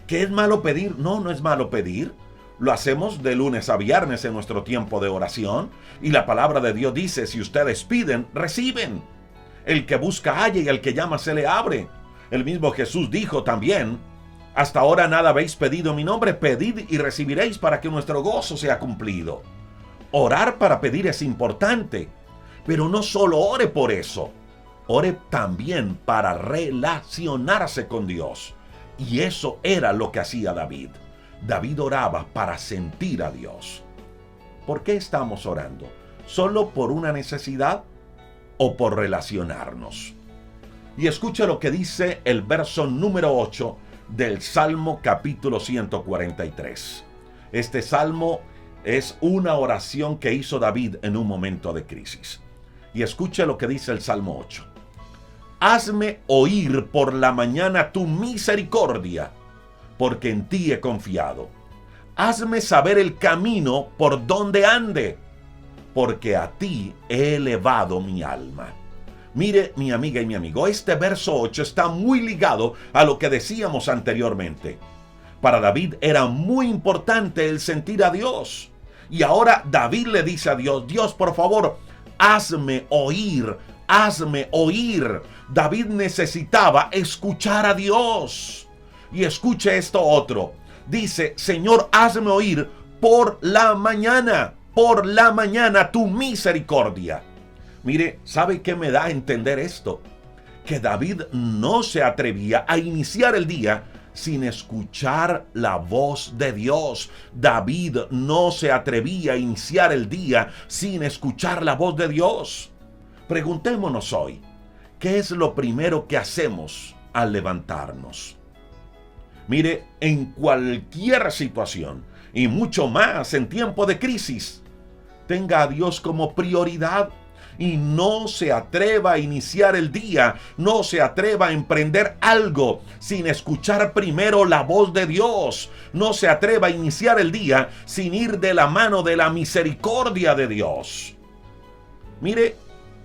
¿Qué es malo pedir? No, no es malo pedir. Lo hacemos de lunes a viernes en nuestro tiempo de oración. Y la palabra de Dios dice: si ustedes piden, reciben. El que busca halla y al que llama se le abre. El mismo Jesús dijo también: hasta ahora nada habéis pedido en mi nombre, pedid y recibiréis para que nuestro gozo sea cumplido. Orar para pedir es importante. Pero no solo ore por eso. Ore también para relacionarse con Dios. Y eso era lo que hacía David. David oraba para sentir a Dios. ¿Por qué estamos orando? ¿Solo por una necesidad o por relacionarnos? Y escucha lo que dice el verso número 8 del Salmo capítulo 143. Este salmo es una oración que hizo David en un momento de crisis. Y escuche lo que dice el Salmo 8. Hazme oír por la mañana tu misericordia, porque en ti he confiado. Hazme saber el camino por donde ande, porque a ti he elevado mi alma. Mire, mi amiga y mi amigo, este verso 8 está muy ligado a lo que decíamos anteriormente. Para David era muy importante el sentir a Dios. Y ahora David le dice a Dios, Dios, por favor, hazme oír, hazme oír. David necesitaba escuchar a Dios. Y escuche esto otro. Dice, Señor, hazme oír por la mañana tu misericordia. Mire, ¿sabe qué me da a entender esto? Que David no se atrevía a iniciar el día sin escuchar la voz de Dios. David no se atrevía a iniciar el día sin escuchar la voz de Dios. Preguntémonos hoy, ¿qué es lo primero que hacemos al levantarnos? Mire, en cualquier situación, y mucho más en tiempo de crisis, tenga a Dios como prioridad y no se atreva a iniciar el día, no se atreva a emprender algo sin escuchar primero la voz de Dios, no se atreva a iniciar el día sin ir de la mano de la misericordia de Dios. Mire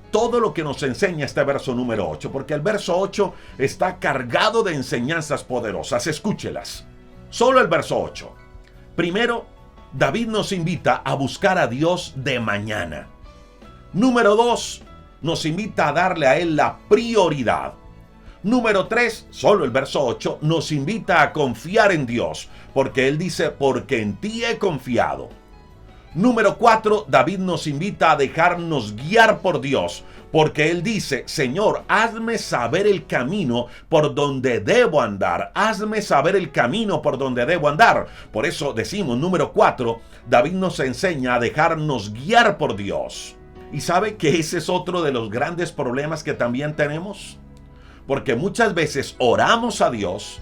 todo lo que nos enseña este verso número 8, porque el verso 8 está cargado de enseñanzas poderosas. Escúchelas. Solo el verso 8. Primero, David nos invita a buscar a Dios de mañana. Número 2, nos invita a darle a Él la prioridad. Número 3, solo el verso 8, nos invita a confiar en Dios, porque Él dice, porque en ti he confiado. Número 4, David nos invita a dejarnos guiar por Dios, porque Él dice, Señor, hazme saber el camino por donde debo andar, hazme saber el camino por donde debo andar. Por eso decimos, número 4, David nos enseña a dejarnos guiar por Dios. ¿Y sabe que ese es otro de los grandes problemas que también tenemos? Porque muchas veces oramos a Dios,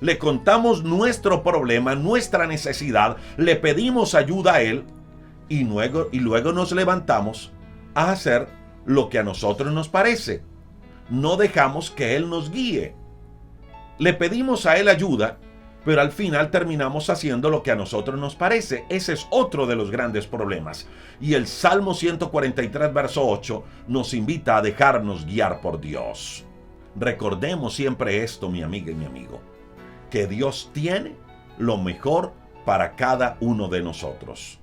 le contamos nuestro problema, nuestra necesidad, le pedimos ayuda a Él y luego nos levantamos a hacer lo que a nosotros nos parece. No dejamos que Él nos guíe. Le pedimos a Él ayuda, pero al final terminamos haciendo lo que a nosotros nos parece. Ese es otro de los grandes problemas. Y el Salmo 143, verso 8, nos invita a dejarnos guiar por Dios. Recordemos siempre esto, mi amiga y mi amigo, que Dios tiene lo mejor para cada uno de nosotros.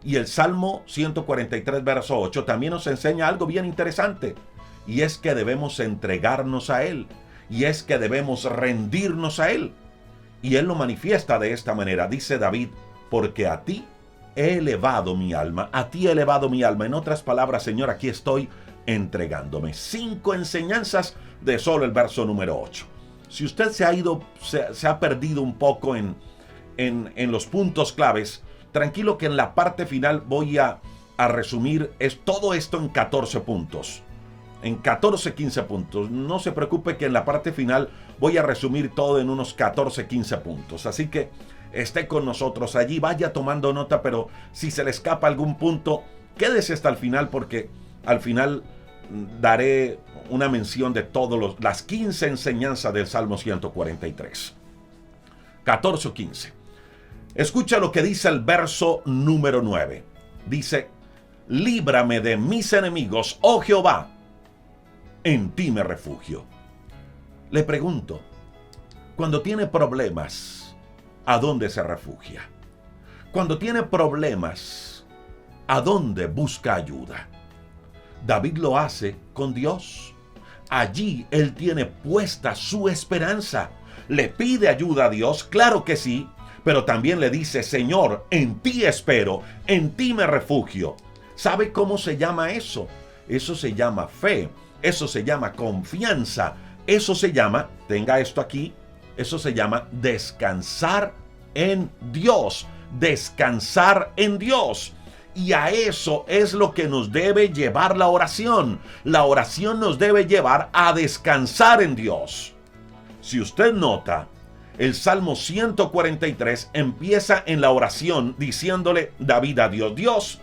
Y el Salmo 143, verso 8, también nos enseña algo bien interesante, y es que debemos entregarnos a Él, y es que debemos rendirnos a Él. Y Él lo manifiesta de esta manera. Dice David, porque a ti he elevado mi alma, a ti he elevado mi alma. En otras palabras, Señor, aquí estoy entregándome. 5 enseñanzas de solo el verso número 8. Si usted se ha perdido un poco en los puntos claves, tranquilo que en la parte final voy a resumir todo esto en 14 puntos. En 14, 15 puntos. No se preocupe que en la parte final voy a resumir todo en unos 14, 15 puntos. Así que esté con nosotros allí, vaya tomando nota, pero si se le escapa algún punto, quédese hasta el final, porque al final daré una mención de todas las 15 enseñanzas del Salmo 143. 14 o 15. Escucha lo que dice el verso número 9. Dice, líbrame de mis enemigos, oh Jehová, en ti me refugio. Le pregunto, cuando tiene problemas, ¿a dónde se refugia? Cuando tiene problemas, ¿a dónde busca ayuda? David lo hace con Dios. Allí él tiene puesta su esperanza. Le pide ayuda a Dios, claro que sí, pero también le dice, Señor, en ti espero, en ti me refugio. ¿Sabe cómo se llama eso? Eso se llama fe. Eso se llama confianza. Eso se llama, tenga esto aquí, eso se llama descansar en Dios. Descansar en Dios. Y a eso es lo que nos debe llevar la oración. La oración nos debe llevar a descansar en Dios. Si usted nota, el Salmo 143 empieza en la oración diciéndole David a Dios: Dios,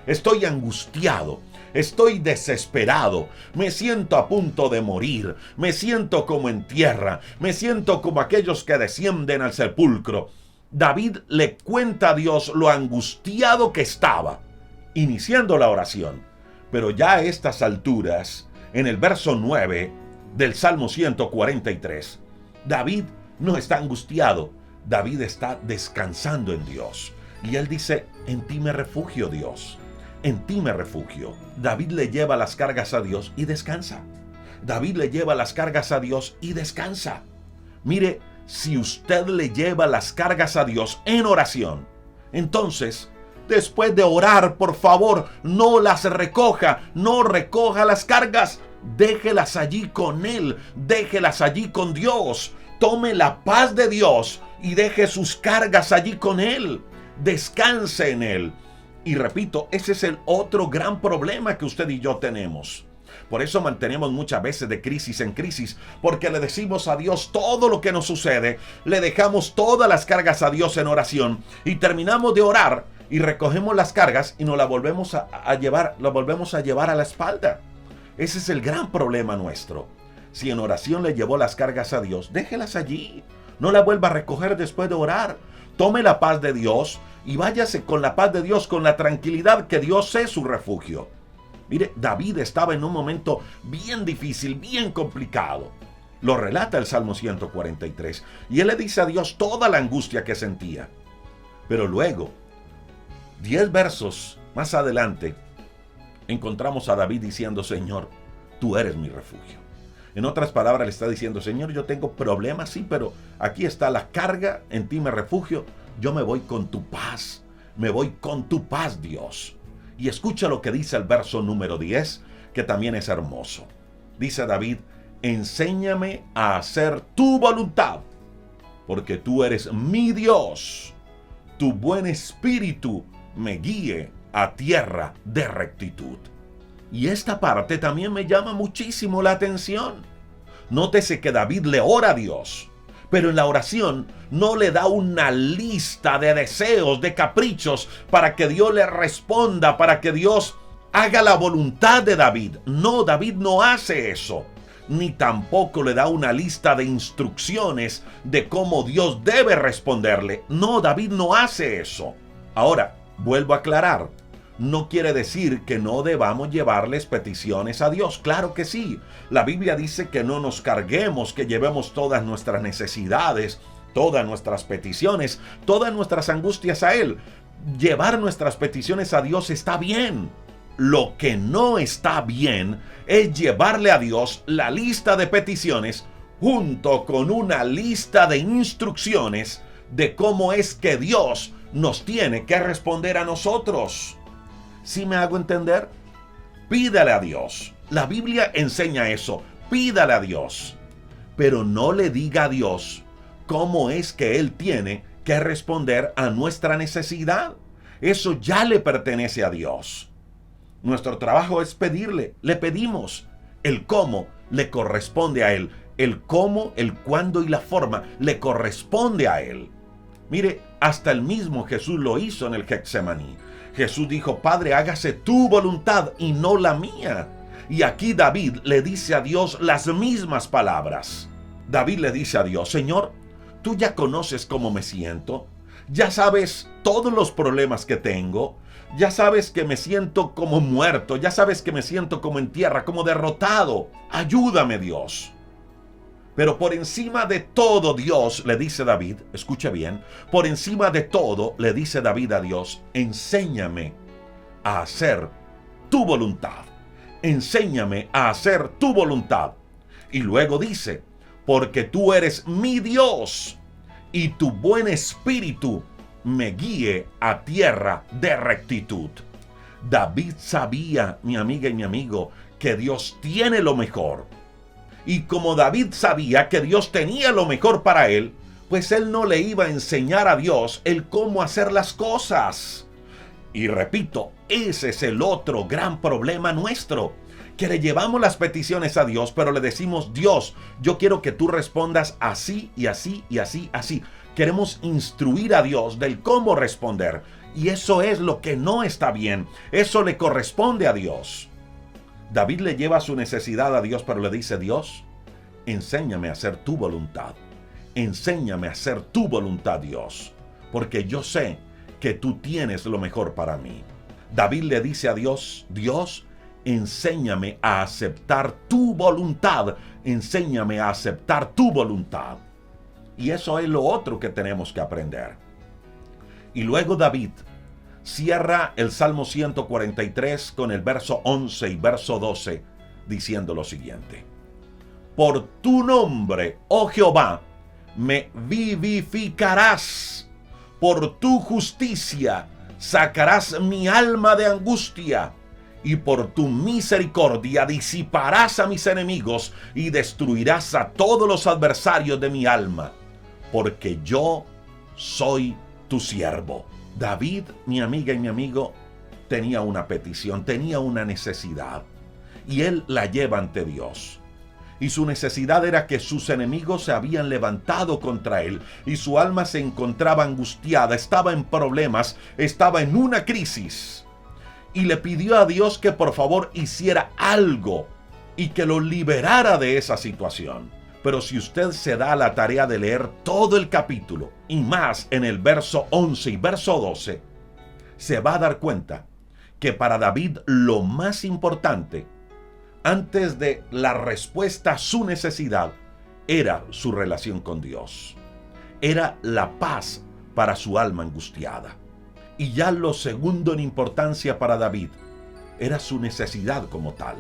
estoy angustiado, estoy desesperado, me siento a punto de morir, me siento como en tierra, me siento como aquellos que descienden al sepulcro. David le cuenta a Dios lo angustiado que estaba, iniciando la oración. Pero ya a estas alturas, en el verso 9 del Salmo 143, David no está angustiado, David está descansando en Dios. Y él dice: en ti me refugio, Dios, en ti me refugio. David le lleva las cargas a Dios y descansa. David le lleva las cargas a Dios y descansa. Mire, si usted le lleva las cargas a Dios en oración, entonces, después de orar, por favor, no las recoja, no recoja las cargas. Déjelas allí con Él, déjelas allí con Dios. Tome la paz de Dios y deje sus cargas allí con Él. Descanse en Él. Y repito, ese es el otro gran problema que usted y yo tenemos. Por eso mantenemos muchas veces de crisis en crisis, porque le decimos a Dios todo lo que nos sucede, le dejamos todas las cargas a Dios en oración y terminamos de orar y recogemos las cargas y nos las volvemos a llevar a la espalda. Ese es el gran problema nuestro. Si en oración le llevó las cargas a Dios, déjelas allí. No la vuelva a recoger después de orar. Tome la paz de Dios y váyase con la paz de Dios, con la tranquilidad que Dios es su refugio. Mire, David estaba en un momento bien difícil, bien complicado. Lo relata el Salmo 143. Y él le dice a Dios toda la angustia que sentía. Pero luego, 10 versos más adelante, encontramos a David diciendo: Señor, tú eres mi refugio. En otras palabras, le está diciendo: Señor, yo tengo problemas, sí, pero aquí está la carga, en ti me refugio. Yo me voy con tu paz, me voy con tu paz, Dios. Y escucha lo que dice el verso número 10, que también es hermoso. Dice David: enséñame a hacer tu voluntad, porque tú eres mi Dios. Tu buen espíritu me guíe a tierra de rectitud. Y esta parte también me llama muchísimo la atención. Nótese que David le ora a Dios, pero en la oración no le da una lista de deseos, de caprichos, para que Dios le responda, para que Dios haga la voluntad de David. No, David no hace eso. Ni tampoco le da una lista de instrucciones de cómo Dios debe responderle. No, David no hace eso. Ahora, vuelvo a aclarar. No quiere decir que no debamos llevarles peticiones a Dios. Claro que sí. La Biblia dice que no nos carguemos, que llevemos todas nuestras necesidades, todas nuestras peticiones, todas nuestras angustias a Él. Llevar nuestras peticiones a Dios está bien. Lo que no está bien es llevarle a Dios la lista de peticiones junto con una lista de instrucciones de cómo es que Dios nos tiene que responder a nosotros. ¿Sí me hago entender? Pídale a Dios. La Biblia enseña eso. Pídale a Dios. Pero no le diga a Dios cómo es que Él tiene que responder a nuestra necesidad. Eso ya le pertenece a Dios. Nuestro trabajo es pedirle. Le pedimos. El cómo le corresponde a Él. El cómo, el cuándo y la forma le corresponde a Él. Mire, hasta el mismo Jesús lo hizo en el Getsemaní. Jesús dijo: Padre, hágase tu voluntad y no la mía. Y aquí David le dice a Dios las mismas palabras. David le dice a Dios: Señor, tú ya conoces cómo me siento. Ya sabes todos los problemas que tengo. Ya sabes que me siento como muerto. Ya sabes que me siento como en tierra, como derrotado. Ayúdame, Dios. Pero por encima de todo, Dios, le dice David, escuche bien, por encima de todo, le dice David a Dios: enséñame a hacer tu voluntad. Enséñame a hacer tu voluntad. Y luego dice: porque tú eres mi Dios y tu buen espíritu me guíe a tierra de rectitud. David sabía, mi amiga y mi amigo, que Dios tiene lo mejor. Y como David sabía que Dios tenía lo mejor para él, pues él no le iba a enseñar a Dios el cómo hacer las cosas. Y repito, ese es el otro gran problema nuestro, que le llevamos las peticiones a Dios, pero le decimos, Dios, yo quiero que tú respondas así y así y así, así. Queremos instruir a Dios del cómo responder. Y eso es lo que no está bien. Eso le corresponde a Dios. David le lleva su necesidad a Dios, pero le dice, Dios, enséñame a hacer tu voluntad. Enséñame a hacer tu voluntad, Dios, porque yo sé que tú tienes lo mejor para mí. David le dice a Dios, Dios, enséñame a aceptar tu voluntad. Enséñame a aceptar tu voluntad. Y eso es lo otro que tenemos que aprender. Y luego David cierra el Salmo 143 con el verso 11 y verso 12, diciendo lo siguiente. Por tu nombre, oh Jehová, me vivificarás. Por tu justicia sacarás mi alma de angustia. Y por tu misericordia disiparás a mis enemigos y destruirás a todos los adversarios de mi alma. Porque yo soy tu siervo. David, mi amiga y mi amigo, tenía una petición, tenía una necesidad. Y él la lleva ante Dios. Y su necesidad era que sus enemigos se habían levantado contra él y su alma se encontraba angustiada, estaba en problemas, estaba en una crisis. Y le pidió a Dios que por favor hiciera algo y que lo liberara de esa situación. Pero si usted se da a la tarea de leer todo el capítulo y más en el verso 11 y verso 12, se va a dar cuenta que para David lo más importante antes de la respuesta a su necesidad, era su relación con Dios. Era la paz para su alma angustiada. Y ya lo segundo en importancia para David, era su necesidad como tal.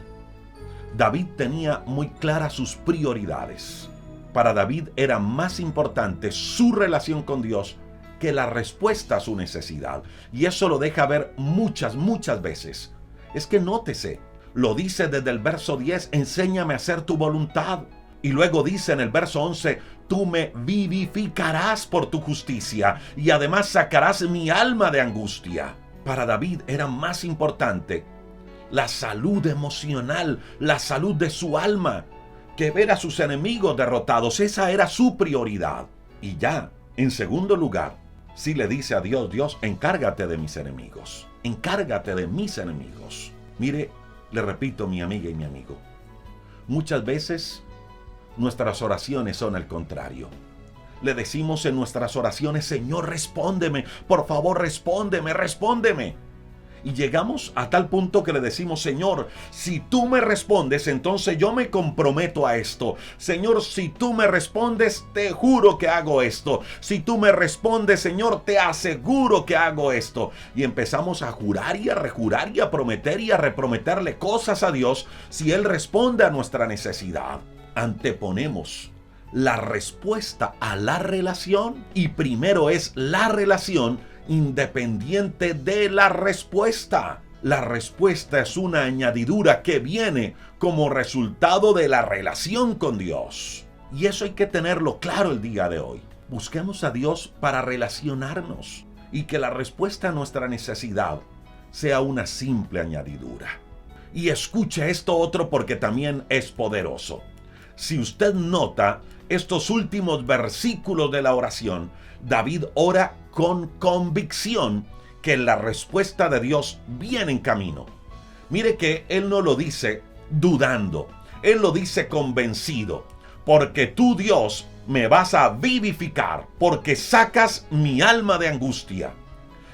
David tenía muy claras sus prioridades. Para David era más importante su relación con Dios que la respuesta a su necesidad. Y eso lo deja ver muchas veces. Es que nótese, lo dice desde el verso 10, enséñame a hacer tu voluntad. Y luego dice en el verso 11, tú me vivificarás por tu justicia y además sacarás mi alma de angustia. Para David era más importante la salud emocional, la salud de su alma, que ver a sus enemigos derrotados. Esa era su prioridad. Y ya, en segundo lugar, sí le dice a Dios, Dios, encárgate de mis enemigos. Encárgate de mis enemigos. Mire, le repito, mi amiga y mi amigo, muchas veces nuestras oraciones son el contrario. Le decimos en nuestras oraciones, Señor, respóndeme, por favor, respóndeme. Y llegamos a tal punto que le decimos, Señor, si tú me respondes, entonces yo me comprometo a esto. Señor, si tú me respondes, te juro que hago esto. Si tú me respondes, Señor, te aseguro que hago esto. Y empezamos a jurar y a rejurar y a prometer y a reprometerle cosas a Dios si Él responde a nuestra necesidad. Anteponemos la respuesta a la relación y primero es la relación independiente de la respuesta. La respuesta es una añadidura que viene como resultado de la relación con Dios. Y eso hay que tenerlo claro el día de hoy. Busquemos a Dios para relacionarnos y que la respuesta a nuestra necesidad sea una simple añadidura. Y escuche esto otro porque también es poderoso. Si usted nota estos últimos versículos de la oración, David ora con convicción que la respuesta de Dios viene en camino. Mire que él no lo dice dudando, él lo dice convencido, porque tú, Dios, me vas a vivificar, porque sacas mi alma de angustia,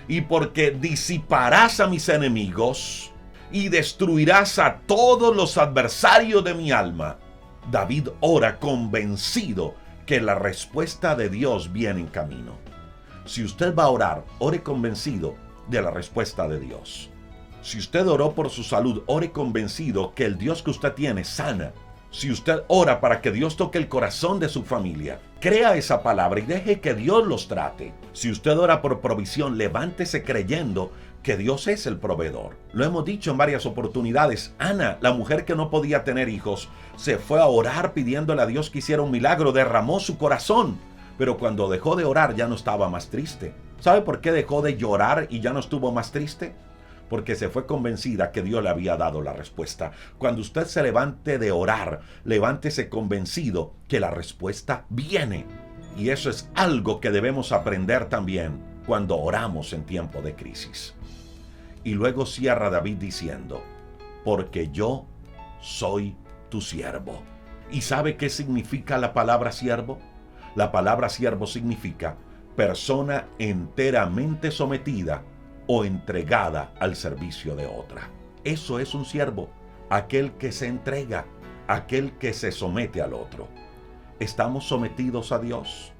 y porque disiparás a mis enemigos, y destruirás a todos los adversarios de mi alma. David ora convencido que la respuesta de Dios viene en camino. Si usted va a orar, ore convencido de la respuesta de Dios. Si usted oró por su salud, ore convencido que el Dios que usted tiene sana. Si usted ora para que Dios toque el corazón de su familia, crea esa palabra y deje que Dios los trate. Si usted ora por provisión, levántese creyendo que Dios es el proveedor. Lo hemos dicho en varias oportunidades. Ana, la mujer que no podía tener hijos, se fue a orar pidiéndole a Dios que hiciera un milagro, derramó su corazón. Pero cuando dejó de orar ya no estaba más triste. ¿Sabe por qué dejó de llorar y ya no estuvo más triste? porque se fue convencida que Dios le había dado la respuesta. Cuando usted se levante de orar, levántese convencido que la respuesta viene. Y eso es algo que debemos aprender también cuando oramos en tiempo de crisis. Y luego cierra David diciendo, porque yo soy tu siervo. ¿Y sabe qué significa la palabra siervo? La palabra siervo significa persona enteramente sometida o entregada al servicio de otra. Eso es un siervo, aquel que se entrega, aquel que se somete al otro. ¿Estamos sometidos a Dios?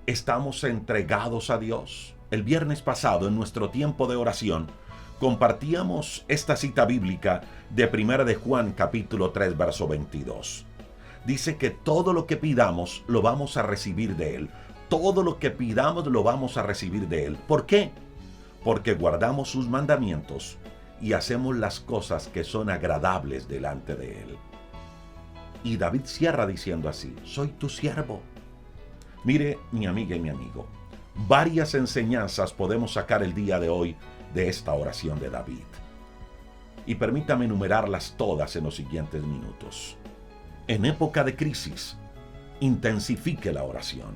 ¿Estamos entregados a Dios? El viernes pasado, en nuestro tiempo de oración, compartíamos esta cita bíblica de 1 de Juan capítulo 3, verso 22. Dice que todo lo que pidamos lo vamos a recibir de Él. Todo lo que pidamos lo vamos a recibir de Él. ¿Por qué? Porque guardamos sus mandamientos y hacemos las cosas que son agradables delante de Él. Y David cierra diciendo así, soy tu siervo. Mire, mi amiga y mi amigo, varias enseñanzas podemos sacar el día de hoy de esta oración de David. Y permítame enumerarlas todas en los siguientes minutos. En época de crisis, intensifique la oración.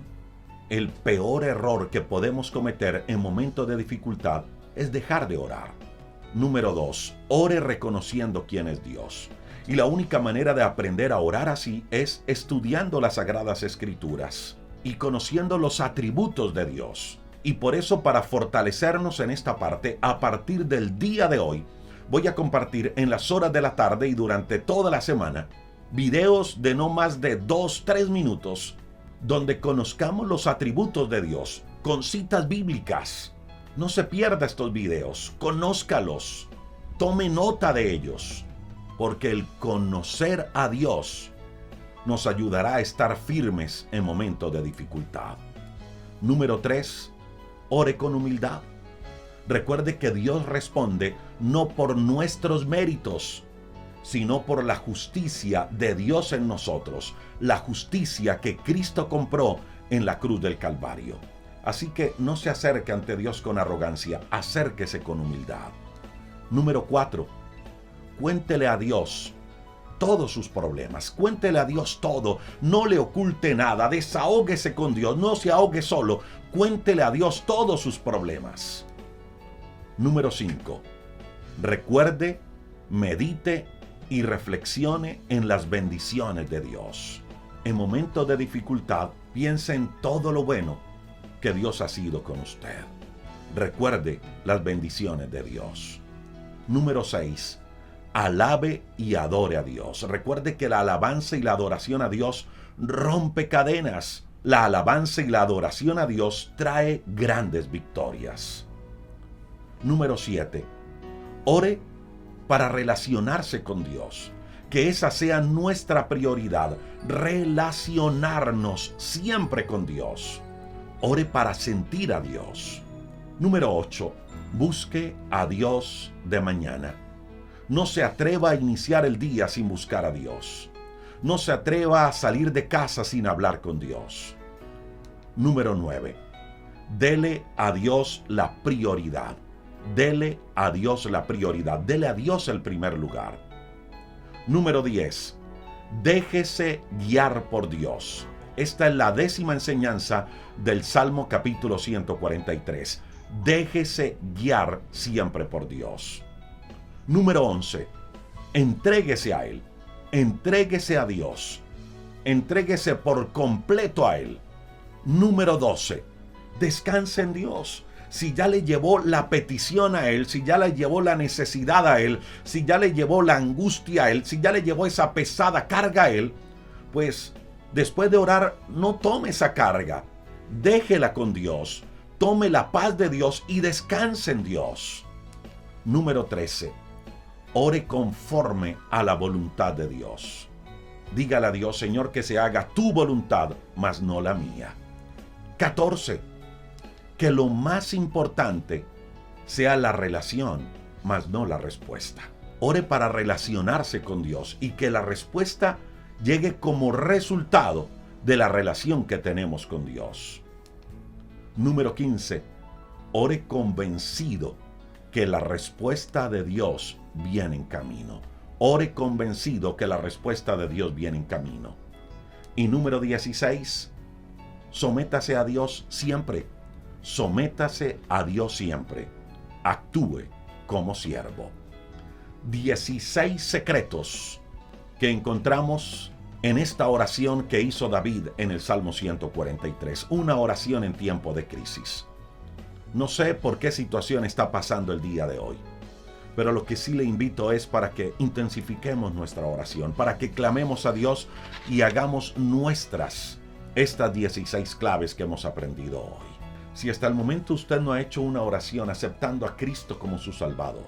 El peor error que podemos cometer en momentos de dificultad es dejar de orar. Número 2, ore reconociendo quién es Dios. Y la única manera de aprender a orar así es estudiando las Sagradas Escrituras y conociendo los atributos de Dios. Y por eso, para fortalecernos en esta parte, a partir del día de hoy, voy a compartir en las horas de la tarde y durante toda la semana videos de no más de 2-3 minutos donde conozcamos los atributos de Dios con citas bíblicas. No se pierda estos videos, conózcalos, tome nota de ellos, porque el conocer a Dios nos ayudará a estar firmes en momentos de dificultad. Número 3, ore con humildad. Recuerde que Dios responde no por nuestros méritos, sino por la justicia de Dios en nosotros, la justicia que Cristo compró en la cruz del Calvario. Así que no se acerque ante Dios con arrogancia, acérquese con humildad. Número 4, cuéntele a Dios todos sus problemas, cuéntele a Dios todo, no le oculte nada, desahóguese con Dios, no se ahogue solo, cuéntele a Dios todos sus problemas. Número 5, recuerde, medite y reflexione en las bendiciones de Dios. En momentos de dificultad, piense en todo lo bueno que Dios ha sido con usted. Recuerde las bendiciones de Dios. Número 6, alabe y adore a Dios. Recuerde que la alabanza y la adoración a Dios rompe cadenas. La alabanza y la adoración a Dios trae grandes victorias. Número 7, ore para relacionarse con Dios. Que esa sea nuestra prioridad, relacionarnos siempre con Dios. Ore para sentir a Dios. Número 8, busque a Dios de mañana. No se atreva a iniciar el día sin buscar a Dios. No se atreva a salir de casa sin hablar con Dios. Número 9, dele a Dios la prioridad. Dele a Dios la prioridad. Dele a Dios el primer lugar. Número 10. Déjese guiar por Dios. Esta es la 10ª enseñanza del Salmo capítulo 143. Déjese guiar siempre por Dios. Número 11. Entréguese a Él. Entréguese a Dios. Entréguese por completo a Él. Número 12. Descanse en Dios. Si ya le llevó la petición a Él, si ya le llevó la necesidad a Él, si ya le llevó la angustia a Él, si ya le llevó esa pesada carga a Él, pues después de orar, no tome esa carga. Déjela con Dios. Tome la paz de Dios y descanse en Dios. Número 13. Ore conforme a la voluntad de Dios. Dígale a Dios, Señor, que se haga tu voluntad, mas no la mía. 14. Que lo más importante sea la relación, mas no la respuesta. Ore para relacionarse con Dios y que la respuesta llegue como resultado de la relación que tenemos con Dios. Número 15. Ore convencido que la respuesta de Dios viene en camino. Ore convencido que la respuesta de Dios viene en camino. Y número 16, sométase a Dios siempre. Sométase a Dios siempre. Actúe como siervo. 16 secretos que encontramos en esta oración que hizo David en el Salmo 143. Una oración en tiempo de crisis. No sé por qué situación está pasando el día de hoy, pero lo que sí le invito es para que intensifiquemos nuestra oración, para que clamemos a Dios y hagamos nuestras estas 16 claves que hemos aprendido hoy. Si hasta el momento usted no ha hecho una oración aceptando a Cristo como su Salvador,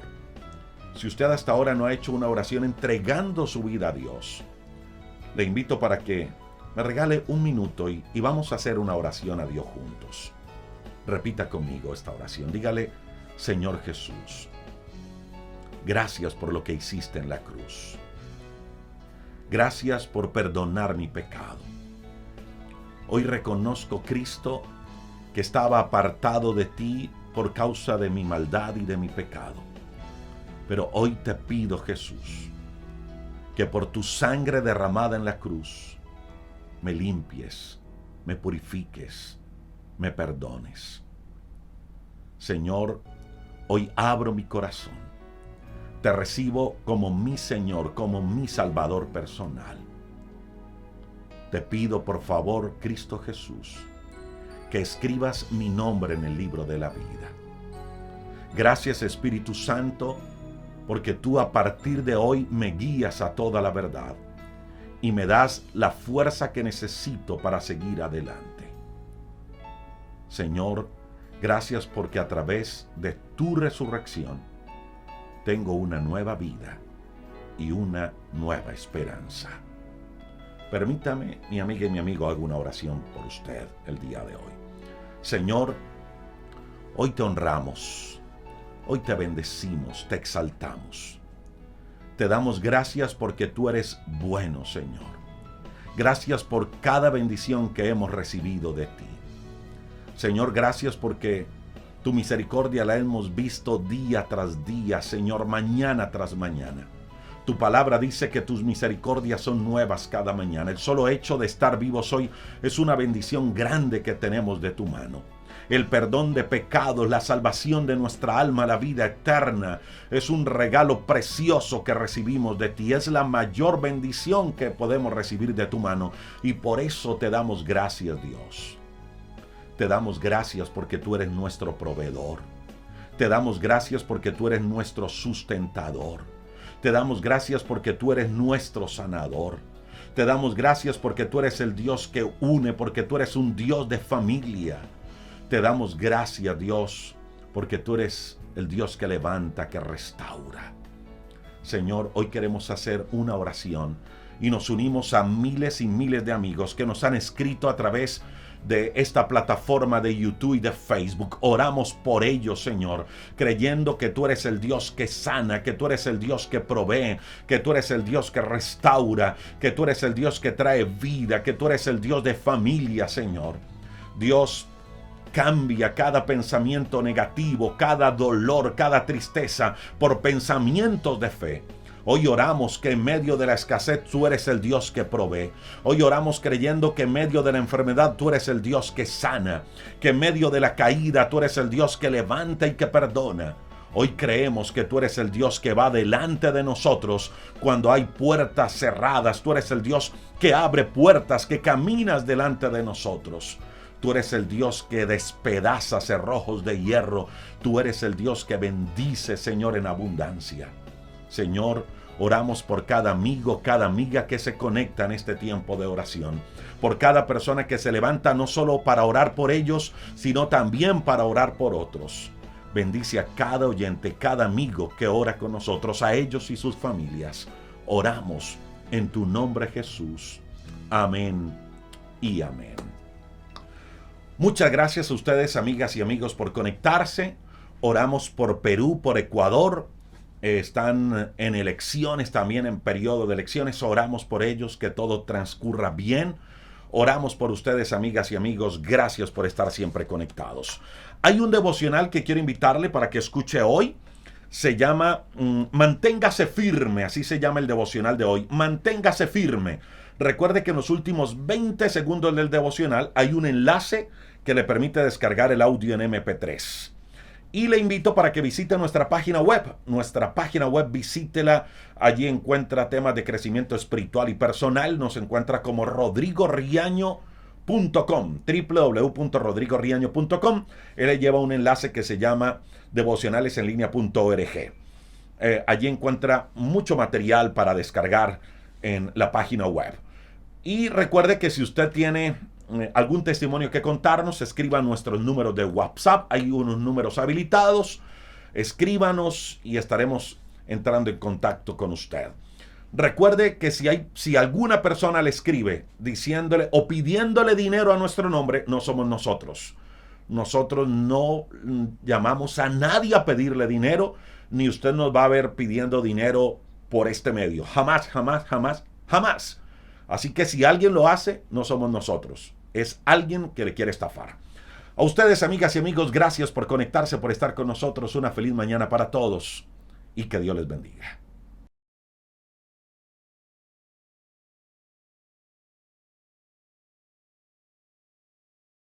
si usted hasta ahora no ha hecho una oración entregando su vida a Dios, le invito para que me regale un minuto y vamos a hacer una oración a Dios juntos. Repita conmigo esta oración. Dígale: Señor Jesús, gracias por lo que hiciste en la cruz. Gracias por perdonar mi pecado. Hoy reconozco, Cristo, que estaba apartado de ti por causa de mi maldad y de mi pecado. Pero hoy te pido, Jesús, que por tu sangre derramada en la cruz me limpies, me purifiques, me perdones. Señor, hoy abro mi corazón. Te recibo como mi Señor, como mi Salvador personal. Te pido, por favor, Cristo Jesús, que escribas mi nombre en el libro de la vida. Gracias, Espíritu Santo, porque tú a partir de hoy me guías a toda la verdad y me das la fuerza que necesito para seguir adelante. Señor, gracias porque a través de tu resurrección tengo una nueva vida y una nueva esperanza. Permítame, mi amiga y mi amigo, haga una oración por usted el día de hoy. Señor, hoy te honramos, hoy te bendecimos, te exaltamos. Te damos gracias porque tú eres bueno, Señor. Gracias por cada bendición que hemos recibido de ti. Señor, gracias porque tu misericordia la hemos visto día tras día, Señor, mañana tras mañana. Tu palabra dice que tus misericordias son nuevas cada mañana. El solo hecho de estar vivos hoy es una bendición grande que tenemos de tu mano. El perdón de pecados, la salvación de nuestra alma, la vida eterna, es un regalo precioso que recibimos de ti. Es la mayor bendición que podemos recibir de tu mano. Y por eso te damos gracias, Dios. Te damos gracias porque tú eres nuestro proveedor. Te damos gracias porque tú eres nuestro sustentador. Te damos gracias porque tú eres nuestro sanador. Te damos gracias porque tú eres el Dios que une, porque tú eres un Dios de familia. Te damos gracias, Dios, porque tú eres el Dios que levanta, que restaura. Señor, hoy queremos hacer una oración y nos unimos a miles y miles de amigos que nos han escrito a través de esta plataforma de YouTube y de Facebook. Oramos por ellos, Señor, creyendo que tú eres el Dios que sana, que tú eres el Dios que provee, que tú eres el Dios que restaura, que tú eres el Dios que trae vida, que tú eres el Dios de familia, Señor. Dios, cambia cada pensamiento negativo, cada dolor, cada tristeza por pensamientos de fe. Hoy oramos que en medio de la escasez tú eres el Dios que provee. Hoy oramos creyendo que en medio de la enfermedad tú eres el Dios que sana, que en medio de la caída tú eres el Dios que levanta y que perdona. Hoy creemos que tú eres el Dios que va delante de nosotros cuando hay puertas cerradas. Tú eres el Dios que abre puertas, que caminas delante de nosotros. Tú eres el Dios que despedaza cerrojos de hierro. Tú eres el Dios que bendice, Señor, en abundancia. Señor, oramos por cada amigo, cada amiga que se conecta en este tiempo de oración. Por cada persona que se levanta no solo para orar por ellos, sino también para orar por otros. Bendice a cada oyente, cada amigo que ora con nosotros, a ellos y sus familias. Oramos en tu nombre, Jesús. Amén y amén. Muchas gracias a ustedes, amigas y amigos, por conectarse. Oramos por Perú, por Ecuador. Están en elecciones, también en periodo de elecciones. Oramos por ellos, que todo transcurra bien. Oramos por ustedes, amigas y amigos. Gracias por estar siempre conectados. Hay un devocional que quiero invitarle para que escuche hoy. Se llama Manténgase firme, así se llama el devocional de hoy. Manténgase firme. Recuerde que en los últimos 20 segundos del devocional hay un enlace que le permite descargar el audio en MP3. Y le invito para que visite nuestra página web. Nuestra página web, visítela. Allí encuentra temas de crecimiento espiritual y personal. Nos encuentra como rodrigoriaño.com, www.rodrigoriaño.com. Él le lleva un enlace que se llama devocionalesenlinea.org. Allí encuentra mucho material para descargar en la página web. Y recuerde que si usted tiene algún testimonio que contarnos, escriba nuestros números de WhatsApp. Hay unos números habilitados. Escríbanos y estaremos entrando en contacto con usted. Recuerde que si alguna persona le escribe diciéndole o pidiéndole dinero a nuestro nombre, no somos nosotros. Nosotros no llamamos a nadie a pedirle dinero, ni usted nos va a ver pidiendo dinero por este medio. Jamás, jamás, jamás, jamás. Así que si alguien lo hace, no somos nosotros. Es alguien que le quiere estafar. A ustedes, amigas y amigos, gracias por conectarse, por estar con nosotros. Una feliz mañana para todos y que Dios les bendiga.